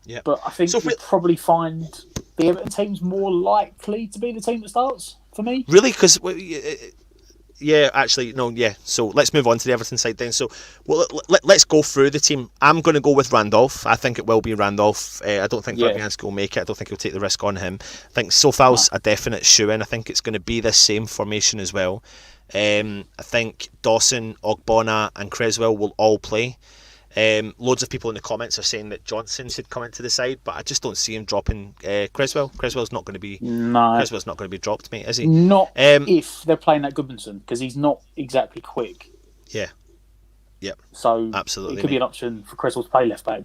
Yeah.
But I think you'll probably find the Everton team's more likely to be the team that starts, for me.
Really? Because, yeah, actually, no, yeah. So let's move on to the Everton side then. So let's go through the team. I'm going to go with Randolph. I think it will be Randolph. I don't think Fabianski will make it. I don't think he'll take the risk on him. I think Soufal's a definite shoe-in. I think it's going to be this same formation as well. I think Dawson, Ogbonna and Creswell will all play. Loads of people in the comments are saying that Johnson should come into the side, but I just don't see him dropping Creswell. Creswell's not going to be dropped, mate, is he?
Not if they're playing at Goodmanson, because he's not exactly quick.
Yeah. Yep.
So
absolutely,
it could be an option for Creswell to play left back.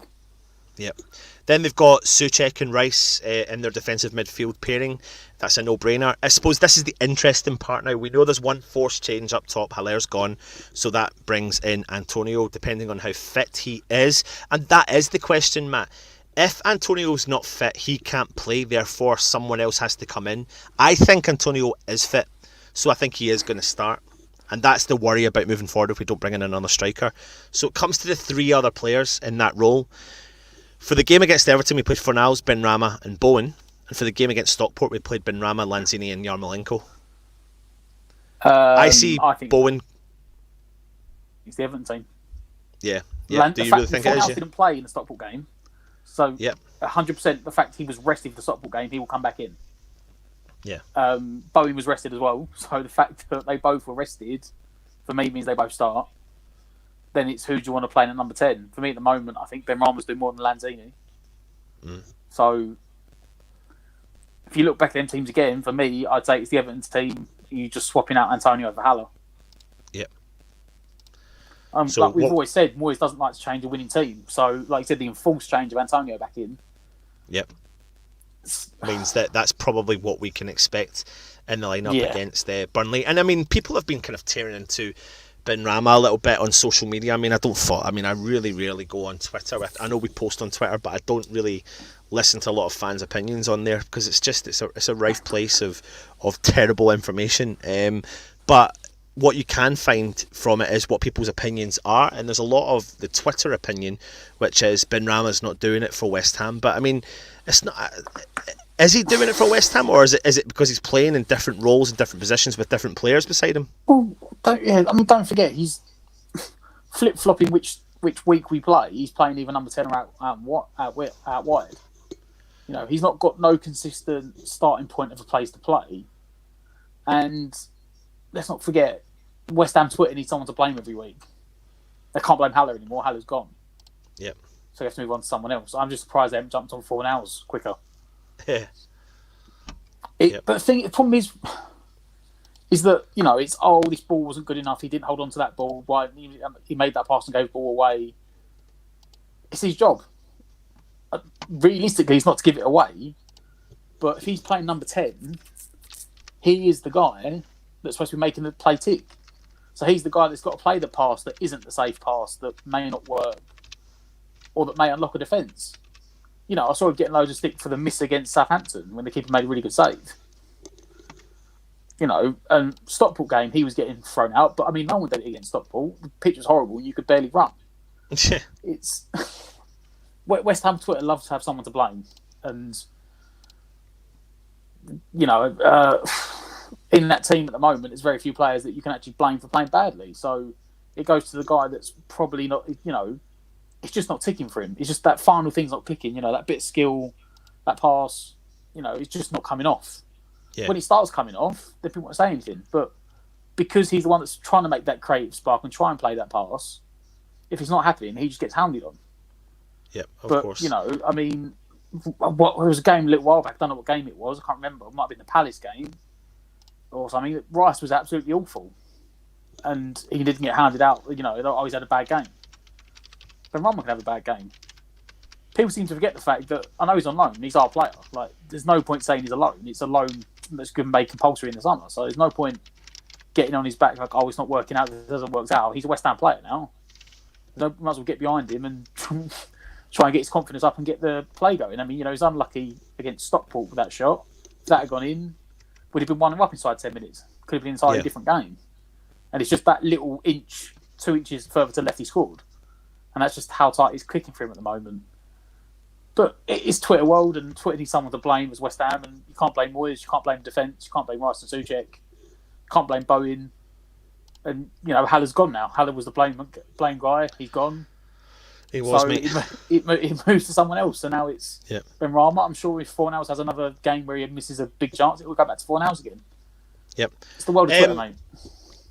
Yep. Then they've got Souček and Rice in their defensive midfield pairing. That's a no-brainer. I suppose this is the interesting part now. We know there's one forced change up top. Haller's gone, so that brings in Antonio, depending on how fit he is. And that is the question, Matt. If Antonio's not fit, he can't play, therefore someone else has to come in. I think Antonio is fit, so I think he is going to start. And that's the worry about moving forward if we don't bring in another striker. So it comes to the three other players in that role. For the game against Everton, we played Fornals, Benrahma and Bowen. And for the game against Stockport, we played Benrahma, Lanzini and Yarmolenko. I think Bowen...
It's the Everton team.
Yeah. Do you really think it is?
Fornals didn't play in the Stockport game. So 100% the fact he was rested for the Stockport game, he will come back in.
Yeah.
Bowen was rested as well. So the fact that they both were rested, for me, means they both start. Then it's who do you want to play in at number 10? For me at the moment, I think Benrahma's doing more than Lanzini. So if you look back at them teams again, for me, I'd say it's the Everton team. You're just swapping out Antonio for Haller.
Yep.
So like we've always said, Moyes doesn't like to change a winning team. So, like you said, the enforced change of Antonio back in.
Yep. Means that's probably what we can expect in the lineup against Burnley. And I mean, people have been kind of tearing into Benrahma a little bit on social media. I mean, I really rarely go on Twitter. I know we post on Twitter, but I don't really listen to a lot of fans' opinions on there because it's a rife place of terrible information. But what you can find from it is what people's opinions are, and there's a lot of the Twitter opinion, which is Benrahma's not doing it for West Ham. But I mean, it's not. Is he doing it for West Ham, or is it because he's playing in different roles and different positions with different players beside him?
Well, don't forget, he's flip-flopping which week we play. He's playing either number 10 or out wide. You know, he's not got no consistent starting point of a place to play. And let's not forget, West Ham Twitter needs someone to blame every week. They can't blame Haller anymore. Haller's gone.
Yep.
So they have to move on to someone else. I'm just surprised they haven't jumped on 4 hours quicker.
Yeah.
But the problem is that, you know, it's, this ball wasn't good enough. He didn't hold on to that ball. Why he made that pass and gave the ball away. It's his job. Realistically, it's not to give it away. But if he's playing number 10, he is the guy that's supposed to be making the play tick. So he's the guy that's got to play the pass that isn't the safe pass, that may not work, or that may unlock a defence. You know, I saw him getting loads of stick for the miss against Southampton when the keeper made a really good save. You know, and Stockport game, he was getting thrown out, but I mean, no one did it against Stockport. The pitch was horrible, you could barely run. It's West Ham Twitter loves to have someone to blame, and you know, in that team at the moment, there's very few players that you can actually blame for playing badly. So it goes to the guy that's probably not, you know, it's just not ticking for him. It's just that final thing's not clicking. You know, that bit of skill, that pass, you know, it's just not coming off. Yeah. When it starts coming off, then people won't say anything. But because he's the one that's trying to make that creative spark and try and play that pass, if he's not happening, he just gets hounded on.
Yeah, of course.
You know, I mean, there was a game a little while back. I don't know what game it was. I can't remember. It might have been the Palace game or something. Rice was absolutely awful, and he didn't get hounded out. You know, he always had a bad game. Ben Rama can have a bad game. People seem to forget the fact that I know he's on loan. He's our player. Like, there's no point saying he's a loan. It's a loan that's going to be compulsory in the summer. So there's no point getting on his back like, it's not working out. It doesn't work out. He's a West Ham player now. So might as well get behind him and try and get his confidence up and get the play going. I mean, you know, he's unlucky against Stockport with that shot. If that had gone in, would have been 1-1 up inside 10 minutes. Could have been inside a different game. And it's just that little 2 inches further to left he scored. And that's just how tight it's clicking for him at the moment. But it's Twitter world, and Twitter needs someone to blame as West Ham, and you can't blame Moyes, you can't blame defence, you can't blame Rice and Souček, you can't blame Bowen. And, you know, Haller's gone now. Haller was the blame guy. He's gone.
He was,
so
mate.
It moves to someone else. So now it's Ben Rama. I'm sure if Fornals has another game where he misses a big chance, it will go back to Fornals again.
Yep.
It's the world of Twitter, mate.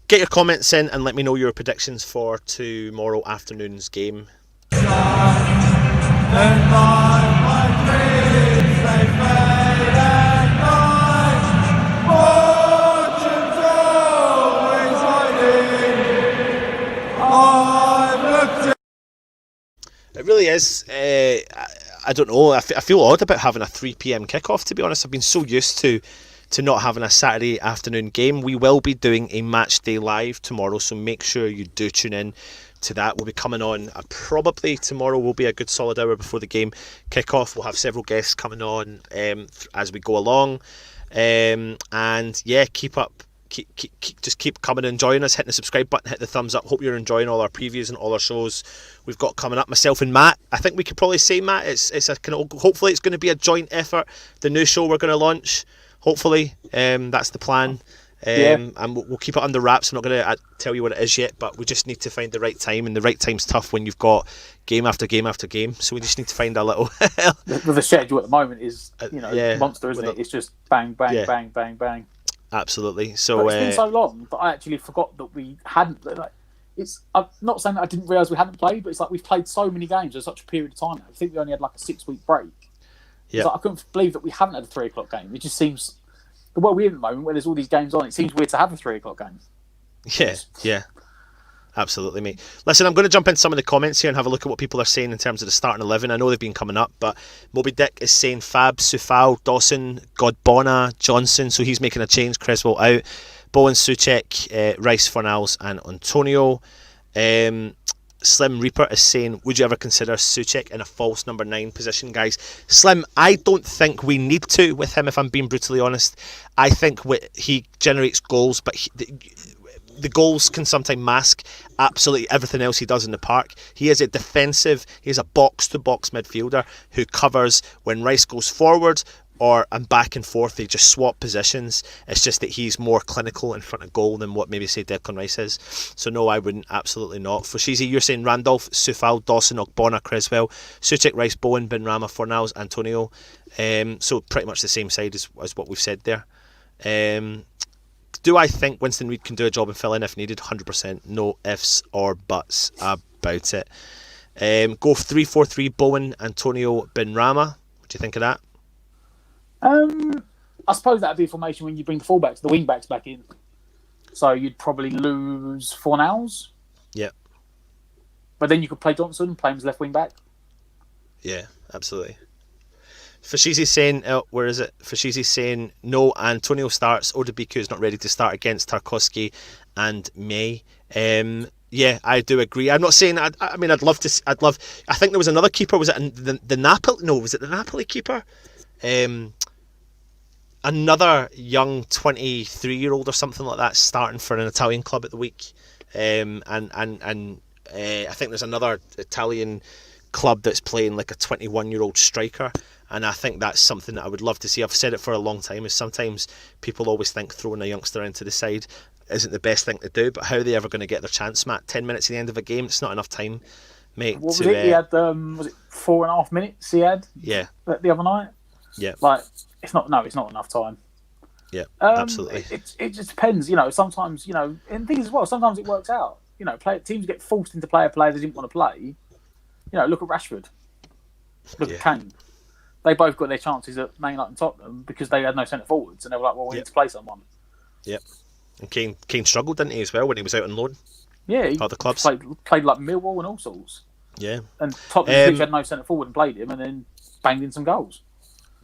Get your comments in and let me know your predictions for tomorrow afternoon's game. It really is. I don't know. I feel odd about having a 3 p.m. kickoff, to be honest. I've been so used to not having a Saturday afternoon game. We will be doing a match day live tomorrow, so make sure you do tune in to that. We'll be coming on probably tomorrow will be a good solid hour before the game kickoff. We'll have several guests coming on as we go along, and yeah, keep coming and joining us, hitting the subscribe button, hit the thumbs up. Hope you're enjoying all our previews and all our shows we've got coming up. Myself and Matt, I think we could probably say, Matt, it's a kind of, hopefully it's going to be a joint effort, the new show we're going to launch. Hopefully, that's the plan. And we'll keep it under wraps. I'm not going to tell you what it is yet, but we just need to find the right time, and the right time's tough when you've got game after game after game. So we just need to find a little.
The schedule at the moment is, monster, isn't it? It's just bang, bang, bang, bang, bang.
Absolutely. So
but it's been so long that I actually forgot that we hadn't. Like, I'm not saying that I didn't realise we hadn't played, but it's like we've played so many games in such a period of time. I think we only had like a 6-week break. Yeah. Like, I couldn't believe that we haven't had a 3 o'clock game. It just seems the world we're in at the moment, where there's all these games on, it seems weird to have a 3 o'clock game.
Yeah. Absolutely, mate. Listen, I'm going to jump into some of the comments here and have a look at what people are saying in terms of the starting 11. I know they've been coming up, but Moby Dick is saying Fab, Sufal, Dawson, Godbona, Johnson, so he's making a change. Creswell out. Bowen, Souček, Rice, Fornals and Antonio. Slim Reaper is saying, would you ever consider Souček in a false number 9 position, guys? Slim, I don't think we need to with him, if I'm being brutally honest. I think he generates goals, but the goals can sometimes mask absolutely everything else he does in the park. He is a box-to-box midfielder who covers when Rice goes forward, and back and forth. They just swap positions. It's just that he's more clinical in front of goal than what maybe say Declan Rice is. So no, I wouldn't. Absolutely not. Foshizi, you're saying Randolph, Soufal, Dawson, Ogbonna, Creswell, Souček, Rice, Bowen, Benrahma, Fornals, Antonio. So pretty much the same side as what we've said there. Do I think Winston Reid can do a job and fill in if needed? 100%. No ifs or buts about it. Go 3-4-3, Bowen, Antonio, Benrahma. What do you think of that?
I suppose that'd be a formation when you bring the wing backs back in. So you'd probably lose Fornals.
Yeah.
But then you could play Dawson, play him as left wing back.
Yeah, absolutely. Fashizi's saying, where is it? Fashizi's saying, no, Antonio starts. Odebiku is not ready to start against Tarkowski and May. Yeah, I do agree. I'm not saying, I mean, I'd love. I think there was another keeper. Was it the Napoli? No, was it the Napoli keeper? Another young 23-year-old or something like that starting for an Italian club at the week. And I think there's another Italian club that's playing like a 21-year-old striker. And I think that's something that I would love to see. I've said it for a long time, is sometimes people always think throwing a youngster into the side isn't the best thing to do, but how are they ever going to get their chance, Matt? 10 minutes at the end of a game, it's not enough time, mate.
What was it? He had, was it 4.5 minutes he had?
Yeah.
The other night?
Yeah.
Like, it's not enough time.
Yeah, absolutely.
It just depends, sometimes, and things as well, sometimes it works out. Teams get forced into play a player they didn't want to play. Look at Rashford. Look at Kane. They both got their chances at Man United and Tottenham because they had no centre forwards, and they were like, "Well, we need to play someone."
Yep. And Kane struggled, didn't he, as well, when he was out on loan?
Yeah, he
other clubs
played like Millwall and all sorts.
Yeah.
And Tottenham had no centre forward and played him, and then banged in some goals.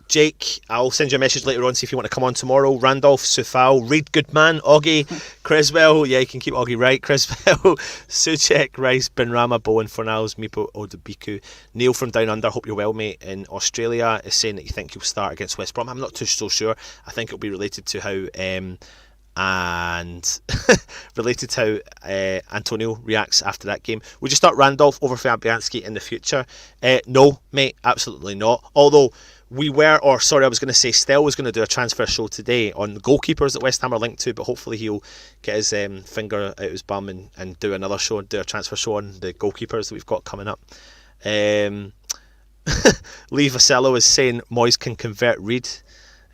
Jake, I'll send you a message later on, see if you want to come on tomorrow. Randolph, Soufal, Reid, Goodman, Oggy, Creswell, yeah, you can keep Oggy right, Creswell, Souček, Rice, Benrahma, Bowen, Fornals, Mipo, Odebiku. Neil from Down Under, hope you're well, mate, in Australia, is saying that you think he'll start against West Brom. I'm not too so sure. I think it'll be related to how Antonio reacts after that game. Would you start Randolph over Fabianski in the future? No, mate, absolutely not. Although I was going to say Stell was going to do a transfer show today on the goalkeepers that West Ham are linked to, but hopefully he'll get his finger out his bum and do another show, do a transfer show on the goalkeepers that we've got coming up. Lee Vasello is saying Moyes can convert Reid.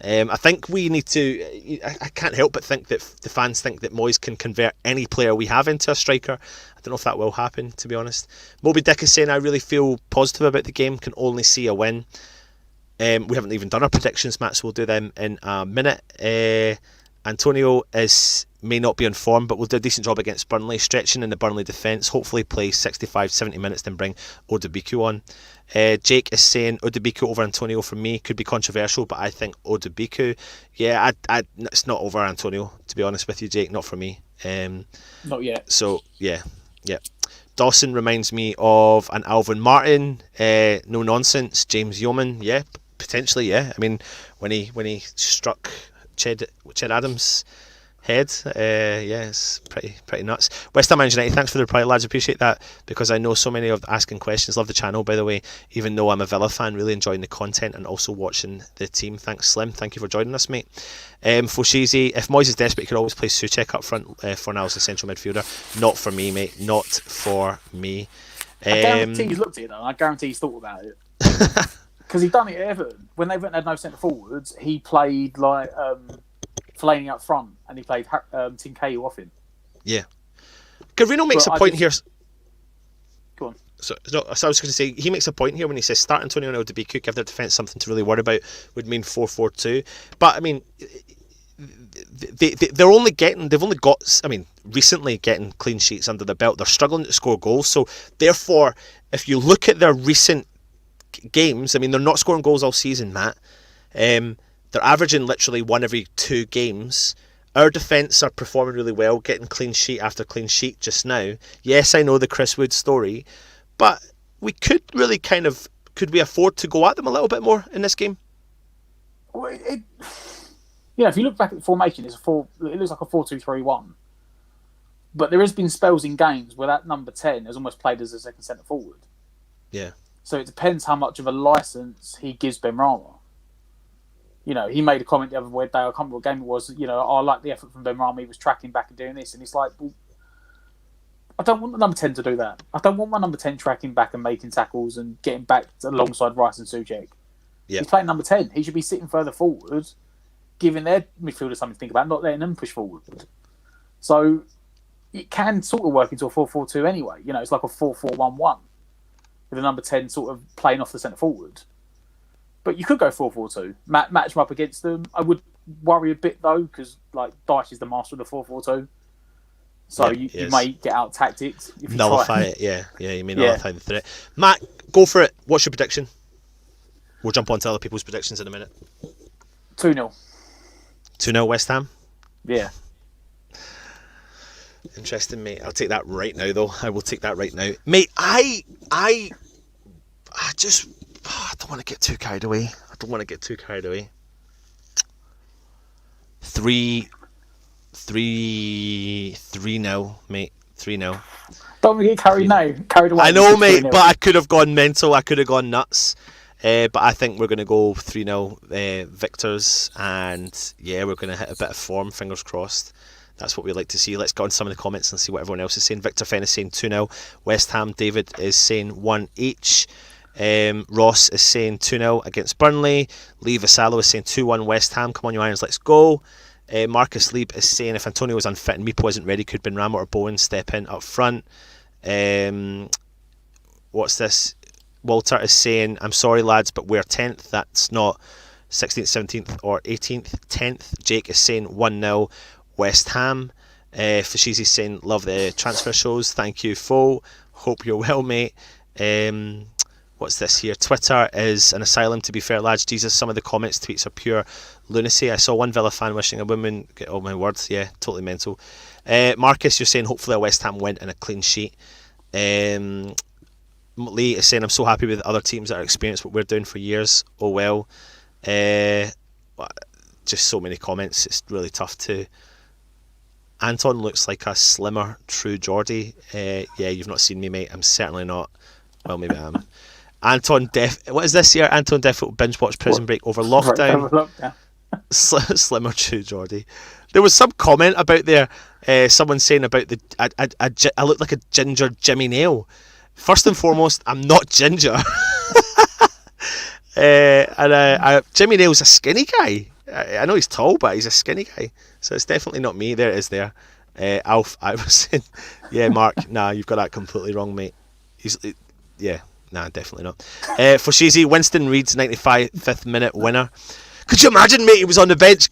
I think we need to. I can't help but think that the fans think that Moyes can convert any player we have into a striker. I don't know if that will happen, to be honest. Moby Dick is saying I really feel positive about the game. Can only see a win. We haven't even done our predictions, Matt, so we'll do them in a minute. Antonio may not be in form, but will do a decent job against Burnley, stretching in the Burnley defence. Hopefully play 65-70 minutes, then bring Odebiku on. Jake is saying Odebiku over Antonio for me. Could be controversial, but I think Odebiku. Yeah, it's not over Antonio, to be honest with you, Jake. Not for me.
Not yet.
So, yeah. Dawson reminds me of an Alvin Martin. No nonsense. James Yeoman. Yeah, potentially, yeah. I mean, when he struck Ched Adams' head, it's pretty nuts. West Ham United, thanks for the reply, lads. Appreciate that, because I know so many of asking questions. Love the channel, by the way, even though I'm a Villa fan. Really enjoying the content and also watching the team. Thanks, Slim. Thank you for joining us, mate. Foshizi, if Moyes is desperate, he could always play Souček up front for now as a central midfielder. Not for me, mate. Not for me.
I guarantee he's looked at it, though. I guarantee he's thought about it. Because he'd done it at Everton. When they had no centre forwards, he played like Fellaini up front, and he played Tim Cahill off him.
Yeah. Garino makes a point here.
Go on.
So I was going to say, he makes a point here when he says start Antonio and Odebiku, give their defence something to really worry about, would mean 4-4-2. But I mean, they've only got recently getting clean sheets under the belt. They're struggling to score goals. So therefore, if you look at their recent games, I mean, they're not scoring goals all season, Matt. They're averaging literally 1 every 2 games. Our defence are performing really well, getting clean sheet after clean sheet just now. Yes, I know the Chris Wood story, but we could really could we afford to go at them a little bit more in this game?
Well, if you look back at the formation, it looks like a 4-2-3-1. But there has been spells in games where that number 10 has almost played as a second centre forward.
Yeah.
So it depends how much of a licence he gives Benrahma. You know, he made a comment the other day, I can't remember what game it was, you know, I like the effort from Benrahma, he was tracking back and doing this. And it's like, well, I don't want the number 10 to do that. I don't want my number 10 tracking back and making tackles and getting back alongside Rice and Souček.
Yeah.
He's playing number 10. He should be sitting further forward, giving their midfielders something to think about, not letting them push forward. So it can sort of work into a 4-4-2 anyway. You know, it's like a 4-4-1-1 with the number 10 sort of playing off the centre forward. But you could go 4-4-2, match them up against them. I would worry a bit though, because like Dyche is the master of the 4-4-2. So
Yeah,
you may get out tactics. If you
nullify
try.
it, yeah, you may nullify the threat. Matt, go for it. What's your prediction? We'll jump on to other people's predictions in a minute.
2-0.
2-0 West Ham?
Yeah.
Interesting, mate. I'll take that right now, though. I will take that right now. Mate, I just... I don't want to get too carried away. 3-0, mate. 3-0.
Don't get carried away.
I know, mate, but I could have gone mental. I could have gone nuts. But I think we're going to go 3-0 victors. And, yeah, we're going to hit a bit of form. Fingers crossed. That's what we like to see. Let's go on some of the comments and see what everyone else is saying. Victor Fenn is saying 2-0. West Ham. David is saying 1 each. Ross is saying 2-0 against Burnley. Lee Vassallo is saying 2-1 West Ham. Come on, you Irons, let's go. Marcus Leap is saying if Antonio was unfit and Meepo isn't ready, could Benrahma or Bowen step in up front? What's this? Walter is saying, I'm sorry lads, but we're 10th. That's not 16th, 17th or 18th. 10th. Jake is saying 1-0 West Ham. Fashizi is saying love the transfer shows. Thank you, Fo. Hope you're well, mate. What's this here? Twitter is an asylum, to be fair, lads. Jesus, some of the comments, tweets are pure lunacy. I saw one Villa fan wishing a woman... Oh, my words. Yeah, totally mental. Marcus, you're saying hopefully a West Ham win and a clean sheet. Lee is saying I'm so happy with other teams that are experienced what we're doing for years. Oh, well. Just so many comments. It's really tough to... Anton looks like a slimmer, true Geordie. Yeah, you've not seen me, mate. I'm certainly not. Well, maybe I am. What is this here? Anton Deffoot binge watch Prison Break over lockdown. Slimmer true Geordie. There was some comment about there. Someone saying about I look like a ginger Jimmy Nail. First and foremost, I'm not ginger. And Jimmy Nail's a skinny guy. I know he's tall, but he's a skinny guy. So it's definitely not me. There it is there. Alf Iverson. Yeah, Mark. Nah, you've got that completely wrong, mate. Nah, definitely not. Foshizi, Winston Reed's 95th minute winner. Could you imagine, mate, he was on the bench?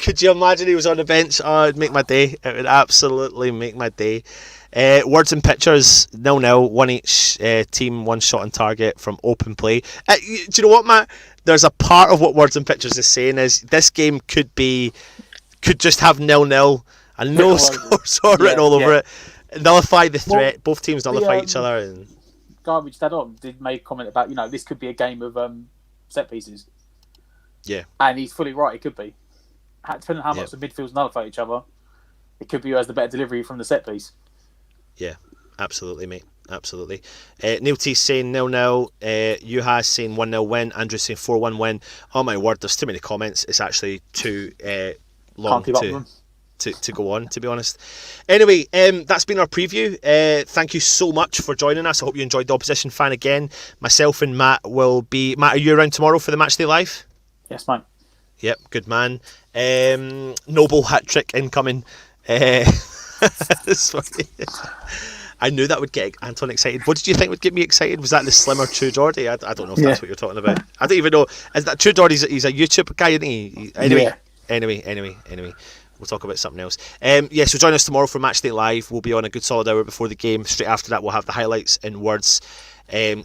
Oh, it'd make my day. It would absolutely make my day. Words and pictures, 0-0, 1 each team, 1 shot on target from open play. Do you know what, Matt? There's a part of what Words and Pictures is saying is this game could just have 0-0 and no scores written all over it. Nullify the threat. Well, both teams nullify each other. And
Garbage Dad On did make a comment about, this could be a game of set pieces.
Yeah.
And he's fully right, it could be. Depending on how much the midfields nullify each other, it could be who has the better delivery from the set piece.
Yeah, absolutely, mate. Absolutely. Neil T saying 0-0. Yuhas saying 1-0 win. Andrew saying 4-1 win. Oh my word, there's too many comments. It's actually too long to go on, to be honest. Anyway, that's been our preview. Thank you so much for joining us. I hope you enjoyed the Opposition Fan again. Myself and Matt will be... Matt, are you around tomorrow for the Matchday Live?
Yes, mate.
Yep, good man. Noble hat-trick incoming. Sorry. I knew that would get Anton excited. What did you think would get me excited? Was that the slimmer True Geordie? I don't know if that's what you're talking about. I don't even know. Is that True Geordie? He's a YouTube guy, isn't he? Anyway. We'll talk about something else. So join us tomorrow for Matchday Live. We'll be on a good solid hour before the game. Straight after that, we'll have the highlights in words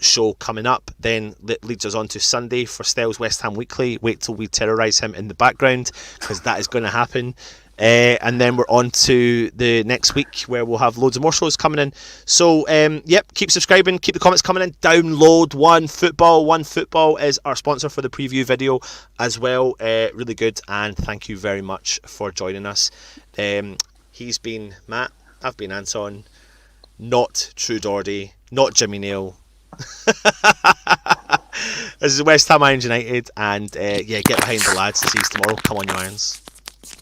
show coming up. Then that leads us on to Sunday for Stell's West Ham Weekly. Wait till we terrorise him in the background, because that is going to happen. And then we're on to the next week where we'll have loads of more shows coming in. So, keep subscribing, keep the comments coming in. Download One Football. One Football is our sponsor for the preview video as well. Really good, and thank you very much for joining us. He's been Matt, I've been Anton, not True Geordie, not Jimmy Nail. This is West Ham Irons United, and yeah, get behind the lads. See you tomorrow. Come on, you Irons.